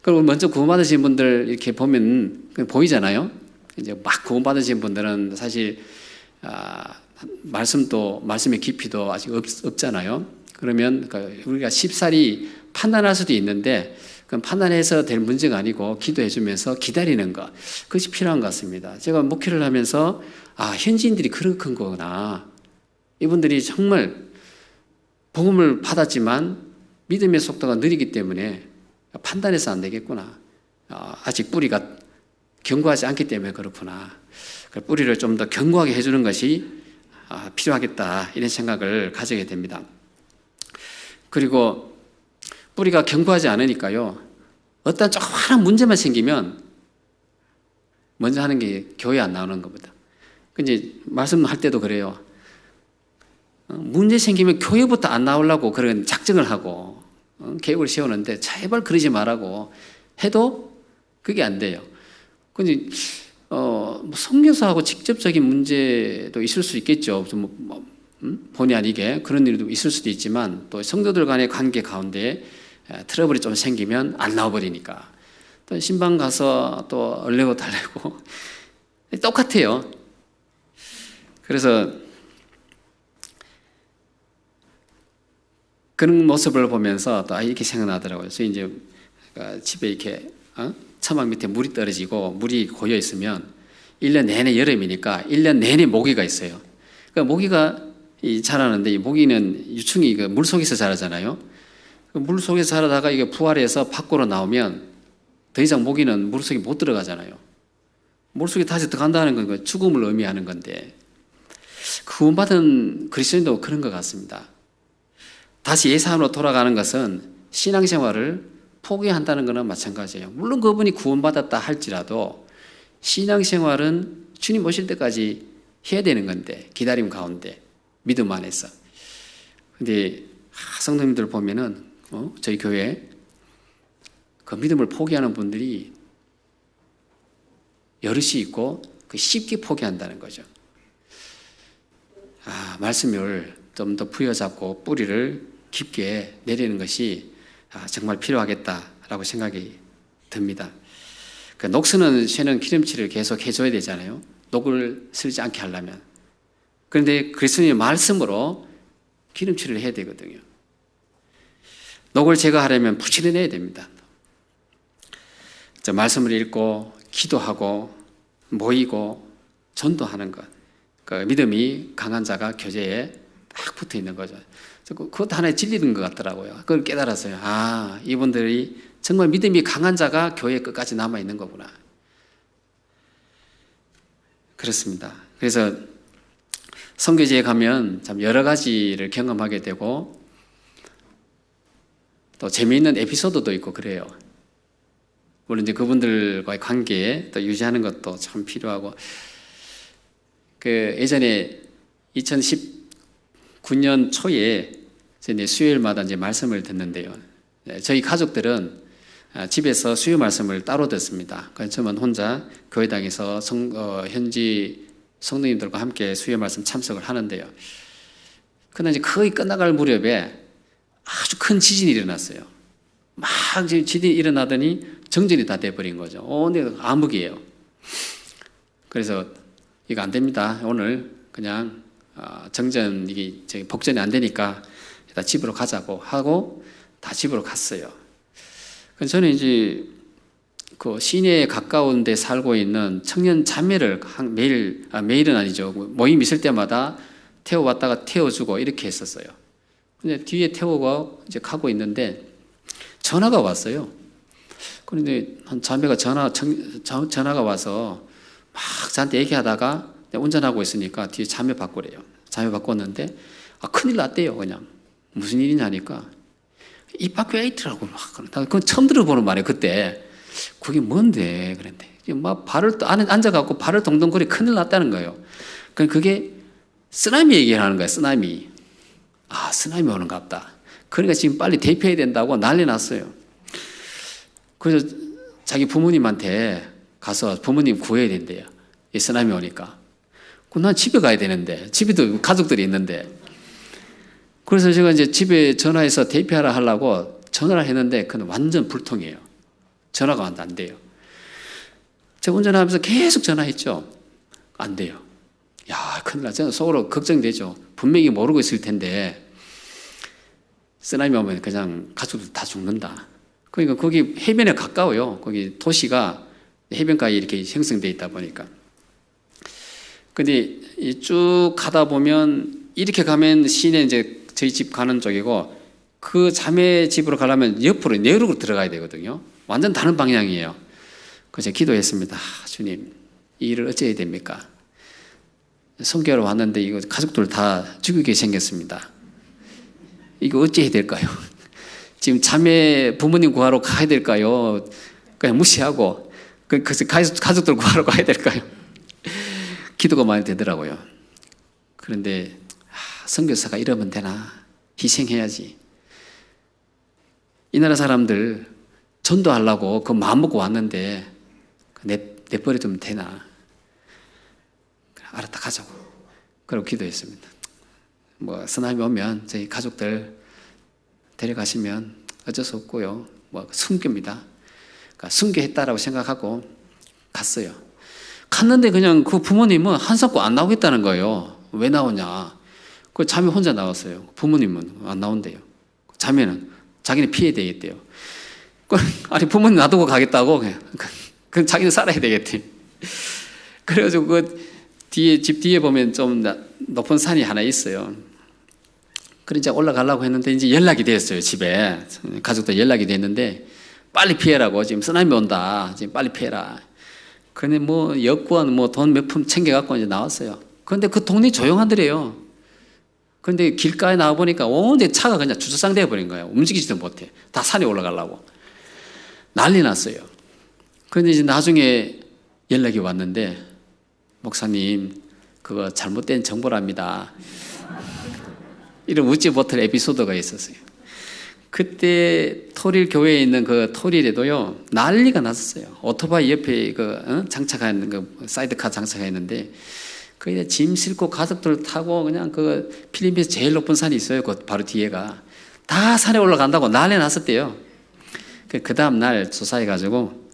그리고 먼저 구원받으신 분들 이렇게 보면 보이잖아요. 이제 막 구원받으신 분들은 사실 말씀의 깊이도 아직 없잖아요. 그러면 우리가 쉽사리 판단할 수도 있는데 그건 판단해서 될 문제가 아니고 기도해 주면서 기다리는 것, 그것이 필요한 것 같습니다. 제가 목회를 하면서 현지인들이 그런 큰 거구나. 이분들이 정말 복음을 받았지만 믿음의 속도가 느리기 때문에 판단해서 안 되겠구나. 아직 뿌리가 견고하지 않기 때문에 그렇구나. 뿌리를 좀 더 견고하게 해주는 것이 필요하겠다, 이런 생각을 가지게 됩니다. 그리고 뿌리가 견고하지 않으니까요, 어떤 조그마한 문제만 생기면 먼저 하는 게 교회 안 나오는 겁니다. 이제 말씀할 때도 그래요. 문제 생기면 교회부터 안 나오려고 그런 작정을 하고 계획을 세우는데 제발 그러지 말라고 해도 그게 안 돼요. 근데 선교사하고 직접적인 문제도 있을 수 있겠죠. 본의 아니게 그런 일도 있을 수도 있지만 또 성도들 간의 관계 가운데 트러블이 좀 생기면 안 나와버리니까 또 신방 가서 또 얼레고 달래고 똑같아요. 그래서 그런 모습을 보면서 또 이렇게 생각나더라고요. 그래서 이제 집에 이렇게 처막 밑에 물이 떨어지고 물이 고여 있으면 1년 내내 여름이니까 1년 내내 모기가 있어요. 그러니까 모기가 자라는데 이 모기는 유충이 물 속에서 자라잖아요. 물 속에서 자라다가 이게 부활해서 밖으로 나오면 더 이상 모기는 물 속에 못 들어가잖아요. 물 속에 다시 들어간다는 건 죽음을 의미하는 건데 구원받은 그리스도인도 그런 것 같습니다. 다시 옛사람으로 돌아가는 것은 신앙생활을 포기한다는 것은 마찬가지예요. 물론 그분이 구원받았다 할지라도 신앙생활은 주님 오실 때까지 해야 되는 건데, 기다림 가운데 믿음 안에서. 근데 성도님들 보면은 저희 교회 그 믿음을 포기하는 분들이 여럿이 있고 쉽게 포기한다는 거죠. 말씀을 좀 더 부여잡고 뿌리를 깊게 내리는 것이 정말 필요하겠다라고 생각이 듭니다. 녹스는 새는 기름칠을 계속 해줘야 되잖아요. 녹을 슬지 않게 하려면. 그런데 그리스도의 말씀으로 기름칠을 해야 되거든요. 녹을 제거하려면 부지런해야 됩니다. 말씀을 읽고 기도하고 모이고 전도하는 것. 믿음이 강한 자가 교제에 딱 붙어 있는 거죠. 그것도 하나의 진리인 것 같더라고요. 그걸 깨달았어요. 이분들이 정말 믿음이 강한 자가 교회 끝까지 남아 있는 거구나. 그렇습니다. 그래서 선교지에 가면 참 여러 가지를 경험하게 되고 또 재미있는 에피소드도 있고 그래요. 물론 이제 그분들과의 관계 또 유지하는 것도 참 필요하고 예전에 2019년 초에 이제 수요일마다 이제 말씀을 듣는데요. 저희 가족들은 집에서 수요 말씀을 따로 듣습니다. 그래서 저는 혼자 교회당에서 현지 성도님들과 함께 수요 말씀 참석을 하는데요. 그러나 이제 거의 끝나갈 무렵에 아주 큰 지진이 일어났어요. 막 지진이 일어나더니 정전이 다 돼버린 거죠. 근데 암흑이에요. 그래서 이거 안 됩니다. 오늘 그냥 정전 이게 복전이 안 되니까 일단 집으로 가자고 하고 다 집으로 갔어요. 그래서 저는 이제 그 시내에 가까운 데 살고 있는 청년 자매를 매일은 아니죠. 모임 있을 때마다 태워왔다가 태워주고 이렇게 했었어요. 근데 뒤에 태우고 이제 가고 있는데 전화가 왔어요. 그런데 한 자매가 전화가 와서 막 저한테 얘기하다가 운전하고 있으니까 뒤에 자매 바꾸래요. 자매 바꿨는데 큰일 났대요. 그냥 무슨 일이냐니까 이바큐에이트라고 막 그건 처음 들어보는 말이에요. 그때 그게 뭔데 그랬는데 막 발을 안에 앉아갖고 발을 동동거리 큰일 났다는 거예요. 그게 쓰나미 얘기를 하는 거예요. 쓰나미. 쓰나미 오는가 보다. 그러니까 지금 빨리 대피해야 된다고 난리 났어요. 그래서 자기 부모님한테 가서 부모님 구해야 된대요. 이 쓰나미 오니까. 난 집에 가야 되는데, 집에도 가족들이 있는데. 그래서 제가 이제 집에 전화해서 대피하라 하려고 전화를 했는데, 그건 완전 불통이에요. 전화가 안 돼요. 제가 운전하면서 계속 전화했죠. 안 돼요. 야, 큰일 나. 저는 속으로 걱정되죠. 분명히 모르고 있을 텐데, 쓰나미 오면 그냥 가족들 다 죽는다. 그러니까 거기 해변에 가까워요. 거기 도시가 해변가에 이렇게 형성되어 있다 보니까. 근데 쭉 가다 보면 이렇게 가면 시내 이제 저희 집 가는 쪽이고 그 자매 집으로 가려면 옆으로 내륙으로 들어가야 되거든요. 완전 다른 방향이에요. 그래서 기도했습니다. 주님, 이 일을 어찌해야 됩니까? 성교하러 왔는데 이거 가족들 다 죽이게 생겼습니다. 이거 어찌해야 될까요? 지금 자매 부모님 구하러 가야 될까요? 그냥 무시하고 그래서 가족들 구하러 가야 될까요? 기도가 많이 되더라고요. 그런데 선교사가 이러면 되나? 희생해야지. 이 나라 사람들 전도하려고 그 마음 먹고 왔는데 내버려두면 되나? 알았다 가자고. 그러고 기도했습니다. 쓰나미 오면 저희 가족들 데려가시면 어쩔 수 없고요. 순교입니다. 그러니까 순교했다라고 생각하고 갔어요. 갔는데 그냥 그 부모님은 한석고 안 나오겠다는 거예요. 왜 나오냐? 그 자매 혼자 나왔어요. 부모님은 안 나온대요. 자매는 자기는 피해야 되겠대요. 아니 부모님 놔두고 가겠다고 그냥 자기는 살아야 되겠대. 그래가지고 집 뒤에 보면 좀 높은 산이 하나 있어요. 그래 이제 올라가려고 했는데 이제 연락이 됐어요. 집에 가족들 연락이 됐는데 빨리 피해라고 지금 쓰나미 온다. 지금 빨리 피해라. 그런데 여권 돈 몇 푼 챙겨갖고 이제 나왔어요. 그런데 그 동네 조용하더래요. 그런데 길가에 나와 보니까 온데 차가 그냥 주차장 되어버린 거예요. 움직이지도 못해. 다 산에 올라가려고. 난리 났어요. 그런데 이제 나중에 연락이 왔는데 목사님 그거 잘못된 정보랍니다. 이런 웃지 못할 에피소드가 있었어요. 그때 토릴 교회에 있는 그 토릴에도요 난리가 났었어요. 오토바이 옆에 장착한 사이드카 장착했는데 거기에 짐 싣고 가족들 타고 그냥 그 필리핀에서 제일 높은 산이 있어요. 그 바로 뒤에가 다 산에 올라간다고 난리 났었대요. 그 다음 날 조사해가지고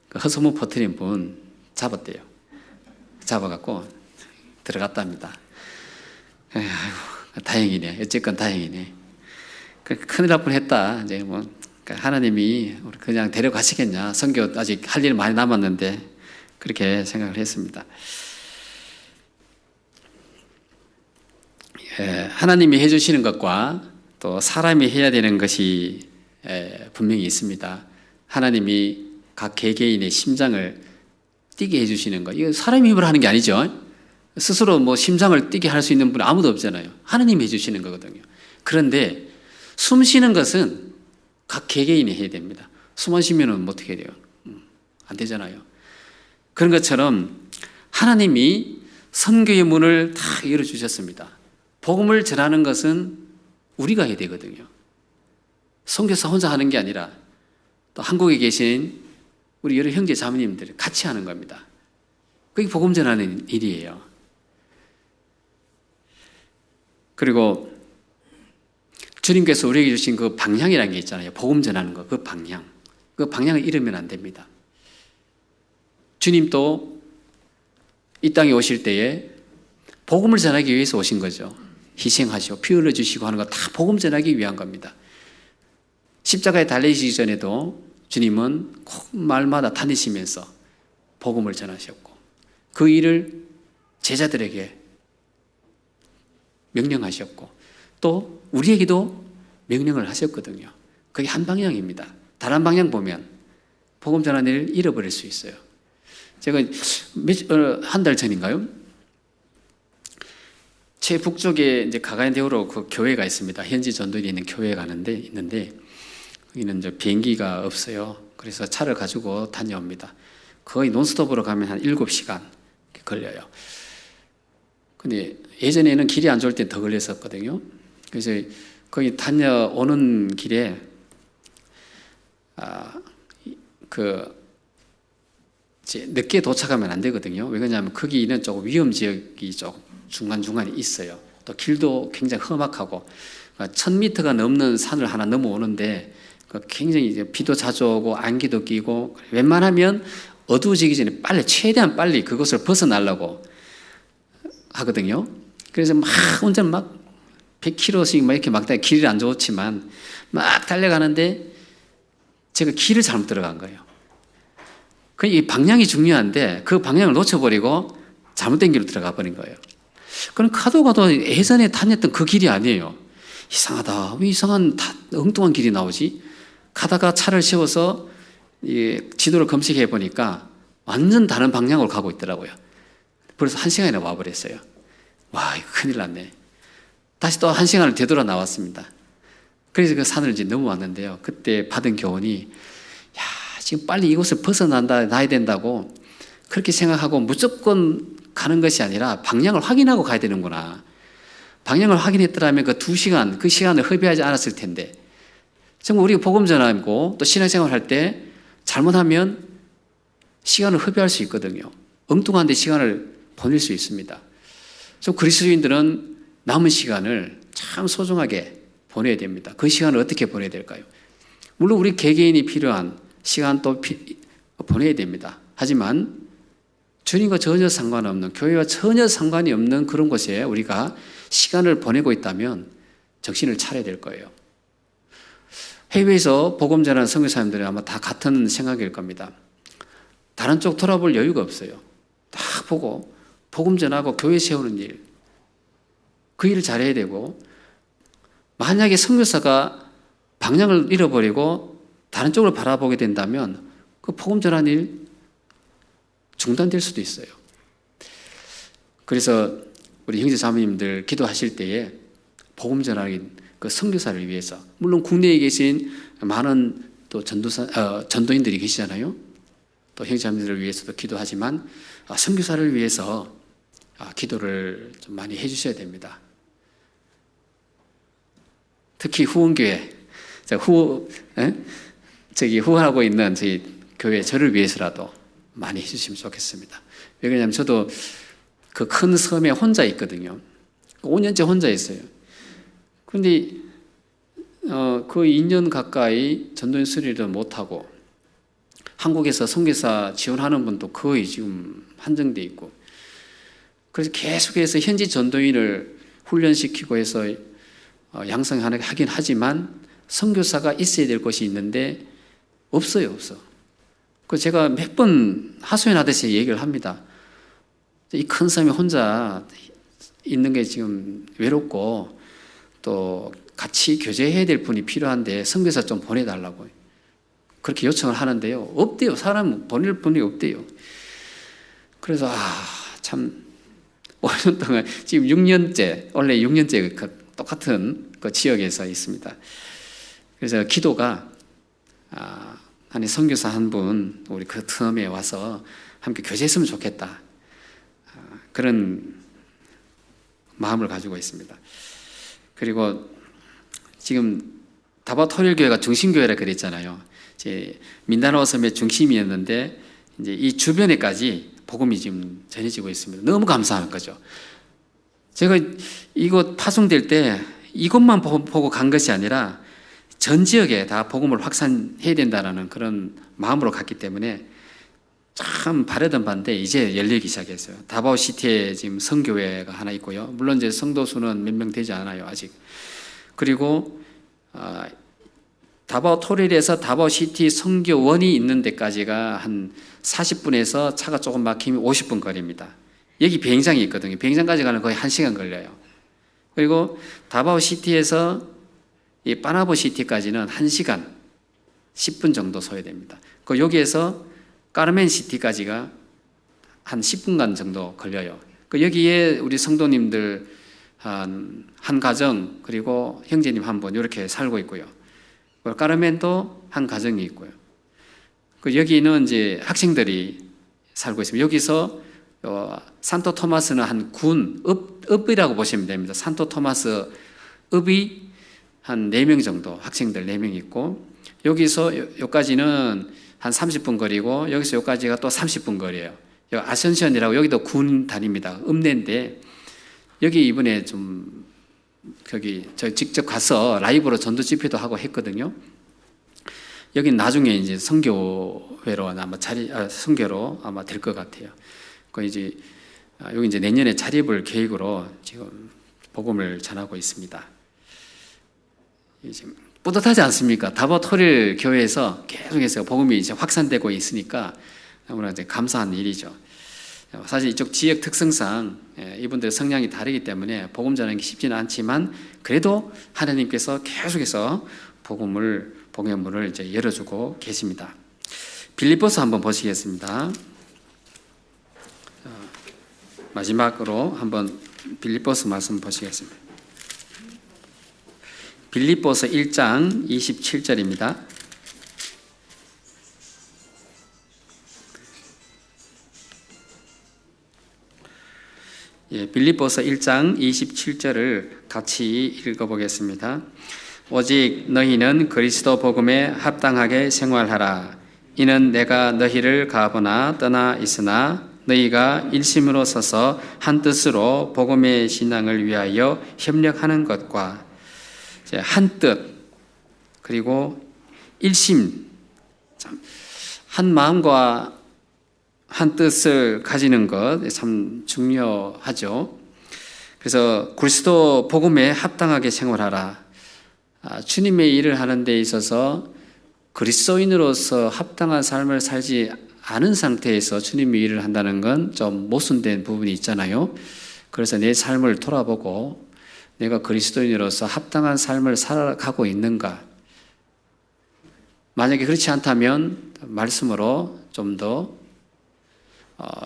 그 허소문 퍼뜨린 분 잡았대요. 잡아갖고 들어갔답니다. 아이고 다행이네. 어쨌건 다행이네. 큰일 날 뻔했다. 이제 하나님이 우리 그냥 데려가시겠냐. 선교 아직 할 일 많이 남았는데 그렇게 생각을 했습니다. 하나님이 해주시는 것과 또 사람이 해야 되는 것이 분명히 있습니다. 하나님이 각 개개인의 심장을 뛰게 해주시는 것. 이거 사람이 힘으로 하는 게 아니죠. 스스로 심장을 뛰게 할 수 있는 분이 아무도 없잖아요. 하나님이 해주시는 거거든요. 그런데 숨 쉬는 것은 각 개개인이 해야 됩니다. 숨 안 쉬면 어떻게 해야 돼요? 안 되잖아요. 그런 것처럼 하나님이 선교의 문을 다 열어주셨습니다. 복음을 전하는 것은 우리가 해야 되거든요. 선교사 혼자 하는 게 아니라 또 한국에 계신 우리 여러 형제 자매님들이 같이 하는 겁니다. 그게 복음 전하는 일이에요. 그리고 주님께서 우리에게 주신 그 방향이라는 게 있잖아요. 복음 전하는 거, 그 방향. 그 방향을 잃으면 안 됩니다. 주님도 이 땅에 오실 때에 복음을 전하기 위해서 오신 거죠. 희생하시고 피 흘려주시고 하는 거 다 복음 전하기 위한 겁니다. 십자가에 달리시기 전에도 주님은 꼭 말마다 다니시면서 복음을 전하셨고 그 일을 제자들에게 명령하셨고 또 우리에게도 명령을 하셨거든요. 그게 한 방향입니다. 다른 방향 보면 복음 전하는 일을 잃어버릴 수 있어요. 제가 한 달 전인가요? 최북쪽에 이제 가가인데오로 그 교회가 있습니다. 현지 전도인이 있는 교회가 있는데 여기는 이제 비행기가 없어요. 그래서 차를 가지고 다녀옵니다. 거의 논스톱으로 가면 한 7시간 걸려요. 근데 예전에는 길이 안 좋을 때 더 걸렸었거든요. 그래서 거기 다녀오는 길에 늦게 도착하면 안 되거든요. 왜 그러냐면 거기는 조금 위험 지역이 조금 중간중간에 있어요. 또 길도 굉장히 험악하고 1000m가 넘는 산을 하나 넘어오는데 굉장히 이제 비도 자주 오고 안개도 끼고 웬만하면 어두워지기 전에 최대한 빨리 그것을 벗어나려고 하거든요. 그래서 막 운전 막 100km씩 막 이렇게 막 길이 안 좋지만 막 달려가는데 제가 길을 잘못 들어간 거예요. 이 방향이 중요한데 그 방향을 놓쳐버리고 잘못된 길로 들어가 버린 거예요. 그럼 가도 예전에 다녔던 그 길이 아니에요. 이상하다. 왜 이상한 엉뚱한 길이 나오지? 가다가 차를 세워서 지도를 검색해 보니까 완전 다른 방향으로 가고 있더라고요. 그래서 1시간이나 와버렸어요. 와, 이거 큰일 났네. 다시 또 1시간을 되돌아 나왔습니다. 그래서 그 산을 이제 넘어왔는데요. 그때 받은 교훈이 지금 빨리 이곳을 벗어나야 된다고 그렇게 생각하고 무조건 가는 것이 아니라 방향을 확인하고 가야 되는구나. 방향을 확인했더라면 그 2시간, 그 시간을 허비하지 않았을 텐데 정말 우리가 복음 전하고 또 신앙생활 할 때 잘못하면 시간을 허비할 수 있거든요. 엉뚱한 데 시간을 보낼 수 있습니다. 그래서 그리스도인들은 남은 시간을 참 소중하게 보내야 됩니다. 그 시간을 어떻게 보내야 될까요? 물론 우리 개개인이 필요한 시간도 보내야 됩니다. 하지만 주님과 전혀 상관없는, 교회와 전혀 상관이 없는 그런 곳에 우리가 시간을 보내고 있다면 정신을 차려야 될 거예요. 해외에서 복음 전하는 선교사님들이 아마 다 같은 생각일 겁니다. 다른 쪽 돌아볼 여유가 없어요. 딱 보고 복음 전하고 교회 세우는 일, 그 일을 잘해야 되고 만약에 선교사가 방향을 잃어버리고 다른 쪽으로 바라보게 된다면 그 복음 전하는 일 중단될 수도 있어요. 그래서 우리 형제 자매님들 기도하실 때에 복음 전하는 그 선교사를 위해서 물론 국내에 계신 많은 또 전도인들이 계시잖아요. 또 형제 자매들을 위해서도 기도하지만 선교사를 위해서 기도를 좀 많이 해주셔야 됩니다. 특히 후원교회 후원하고 있는 저희 교회 저를 위해서라도 많이 해주시면 좋겠습니다. 왜 그러냐면 저도 그 큰 섬에 혼자 있거든요. 5년째 혼자 있어요. 그런데 그 2년 가까이 전도인 수리를 못하고 한국에서 선교사 지원하는 분도 거의 지금 한정돼 있고 그래서 계속해서 현지 전도인을 훈련시키고 해서 양성하긴 하지만 선교사가 있어야 될 곳이 있는데 없어요. 그 제가 몇 번 하소연하듯이 얘기를 합니다. 이 큰 섬에 혼자 있는 게 지금 외롭고 또 같이 교제해야 될 분이 필요한데 선교사 좀 보내달라고 그렇게 요청을 하는데요. 없대요. 사람 보낼 분이 없대요. 그래서 참 5년 동안 지금 6년째 원래 6년째 똑같은 그 지역에서 있습니다. 그래서 기도가 아니 선교사 한 분 우리 그 섬에 와서 함께 교제했으면 좋겠다. 그런 마음을 가지고 있습니다. 그리고 지금 다바오 토일교회가 중심교회라 그랬잖아요. 이제 민다나오 섬의 중심이었는데 이제 이 주변에까지 복음이 지금 전해지고 있습니다. 너무 감사한 거죠. 제가 이곳 파송될 때 이것만 보고 간 것이 아니라 전 지역에 다 복음을 확산해야 된다는 그런 마음으로 갔기 때문에 참 바라던 바인데 이제 열리기 시작했어요. 다바오 시티에 지금 성교회가 하나 있고요. 물론 이제 성도 수는 몇 명 되지 않아요, 아직. 그리고 다바오 토릴에서 다바오 시티 성교원이 있는 데까지가 한 40분에서 차가 조금 막히면 50분 거리입니다. 여기 비행장이 있거든요. 비행장까지 가는 거의 1시간 걸려요. 그리고 다바오 시티에서 이 빠나보 시티까지는 1시간 10분 정도 소요됩니다. 그 여기에서 까르멘 시티까지가 한 10분간 정도 걸려요. 그 여기에 우리 성도님들 한 가정 그리고 형제님 한 분 이렇게 살고 있고요. 까르멘도 한 가정이 있고요. 그 여기는 이제 학생들이 살고 있습니다. 여기서 산토 토마스는 한 군 읍이라고 보시면 됩니다. 산토 토마스 읍이 한 4명 정도 학생들 4명 있고 여기서 여기까지는 한 30분 거리고 여기서 여기까지가 또 30분 거리예요. 여기 아센션이라고 여기도 군 단위입니다. 읍내인데 여기 이번에 좀 거기 저 직접 가서 라이브로 전도 집회도 하고 했거든요. 여긴 나중에 이제 선교회로 아마 선교로 아마 될 것 같아요. 그 이제 여기 이제 내년에 자립을 계획으로 지금 복음을 전하고 있습니다. 지금 뿌듯하지 않습니까? 다바오 토릴 교회에서 계속해서 복음이 이제 확산되고 있으니까 너무나 이제 감사한 일이죠. 사실 이쪽 지역 특성상 이분들의 성향이 다르기 때문에 복음 전하는 게 쉽지는 않지만 그래도 하나님께서 계속해서 복음문을 이제 열어주고 계십니다. 빌립보서 한번 보시겠습니다. 마지막으로 한번 빌립보서 말씀 보시겠습니다. 빌립보서 1장 27절입니다. 빌립보서 1장 27절을 같이 읽어보겠습니다. 오직 너희는 그리스도 복음에 합당하게 생활하라. 이는 내가 너희를 가보나 떠나 있으나 너희가 일심으로 서서 한 뜻으로 복음의 신앙을 위하여 협력하는 것과 한 뜻 그리고 일심 한 마음과 한 뜻을 가지는 것 참 중요하죠. 그래서 그리스도 복음에 합당하게 생활하라. 주님의 일을 하는 데 있어서 그리스도인으로서 합당한 삶을 살지 않은 상태에서 주님의 일을 한다는 건 좀 모순된 부분이 있잖아요. 그래서 내 삶을 돌아보고 내가 그리스도인으로서 합당한 삶을 살아가고 있는가? 만약에 그렇지 않다면 말씀으로 좀 더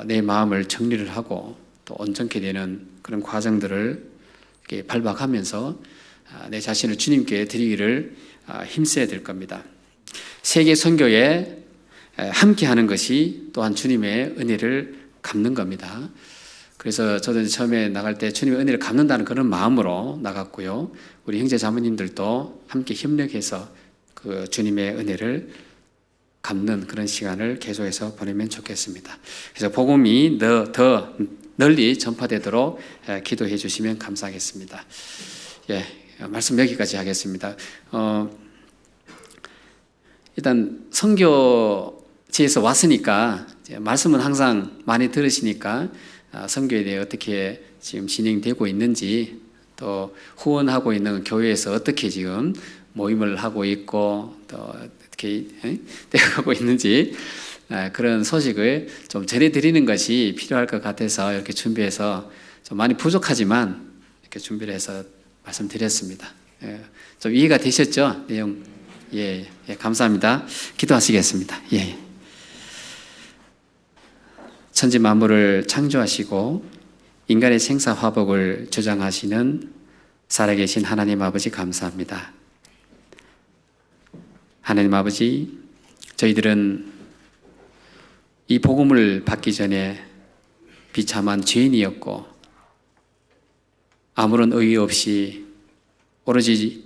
내 마음을 정리를 하고 또 온전케 되는 그런 과정들을 이렇게 발박하면서 내 자신을 주님께 드리기를 힘써야 될 겁니다. 세계 선교에 함께하는 것이 또한 주님의 은혜를 갚는 겁니다. 그래서 저도 처음에 나갈 때 주님의 은혜를 갚는다는 그런 마음으로 나갔고요. 우리 형제 자매님들도 함께 협력해서 그 주님의 은혜를 갚는 그런 시간을 계속해서 보내면 좋겠습니다. 그래서 복음이 더 널리 전파되도록 기도해 주시면 감사하겠습니다. 말씀 여기까지 하겠습니다. 일단 선교지에서 왔으니까 말씀은 항상 많이 들으시니까 선교에 대해 어떻게 지금 진행되고 있는지 또 후원하고 있는 교회에서 어떻게 지금 모임을 하고 있고 또 어떻게 되어가고 있는지 그런 소식을 좀 전해드리는 것이 필요할 것 같아서 이렇게 준비해서 좀 많이 부족하지만 이렇게 준비를 해서 말씀드렸습니다. 좀 이해가 되셨죠? 내용. 감사합니다. 기도하시겠습니다. 천지 만물을 창조하시고 인간의 생사 화복을 주장하시는 살아계신 하나님 아버지 감사합니다. 하나님 아버지, 저희들은 이 복음을 받기 전에 비참한 죄인이었고 아무런 의의 없이 오로지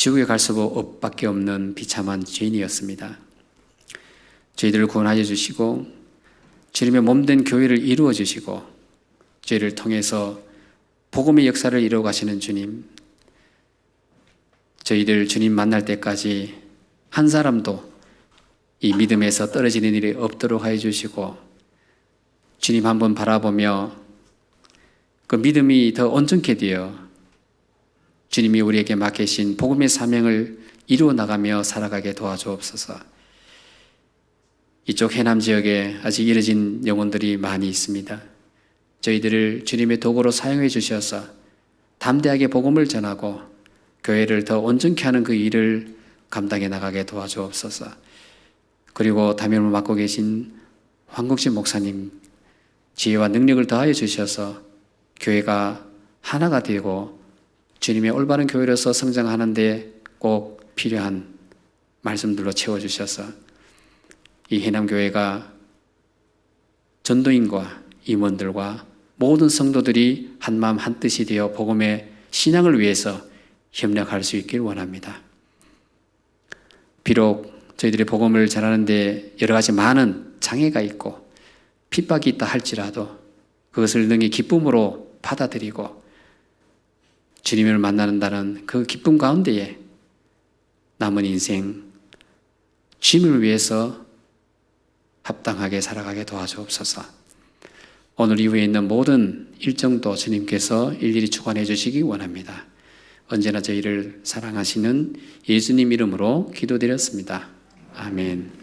지옥에 갈 수밖에 없는 비참한 죄인이었습니다. 저희들을 구원하여 주시고 주님의 몸된 교회를 이루어 주시고 저희를 통해서 복음의 역사를 이루어 가시는 주님, 저희들 주님 만날 때까지 한 사람도 이 믿음에서 떨어지는 일이 없도록 하여 주시고 주님 한번 바라보며 그 믿음이 더 온전케 되어 주님이 우리에게 맡기신 복음의 사명을 이루어 나가며 살아가게 도와주옵소서. 이쪽 해남 지역에 아직 이뤄진 영혼들이 많이 있습니다. 저희들을 주님의 도구로 사용해 주셔서 담대하게 복음을 전하고 교회를 더 온전케 하는 그 일을 감당해 나가게 도와주옵소서. 그리고 담임을 맡고 계신 황국진 목사님 지혜와 능력을 더하여 주셔서 교회가 하나가 되고 주님의 올바른 교회로서 성장하는 데 꼭 필요한 말씀들로 채워주셔서 이 해남교회가 전도인과 임원들과 모든 성도들이 한마음 한뜻이 되어 복음의 신앙을 위해서 협력할 수 있길 원합니다. 비록 저희들이 복음을 전하는 데 여러 가지 많은 장애가 있고 핍박이 있다 할지라도 그것을 능히 기쁨으로 받아들이고 주님을 만나는다는 그 기쁨 가운데에 남은 인생 주님을 위해서 합당하게 살아가게 도와주옵소서. 오늘 이후에 있는 모든 일정도 주님께서 일일이 주관해 주시기 원합니다. 언제나 저희를 사랑하시는 예수님 이름으로 기도드렸습니다. 아멘.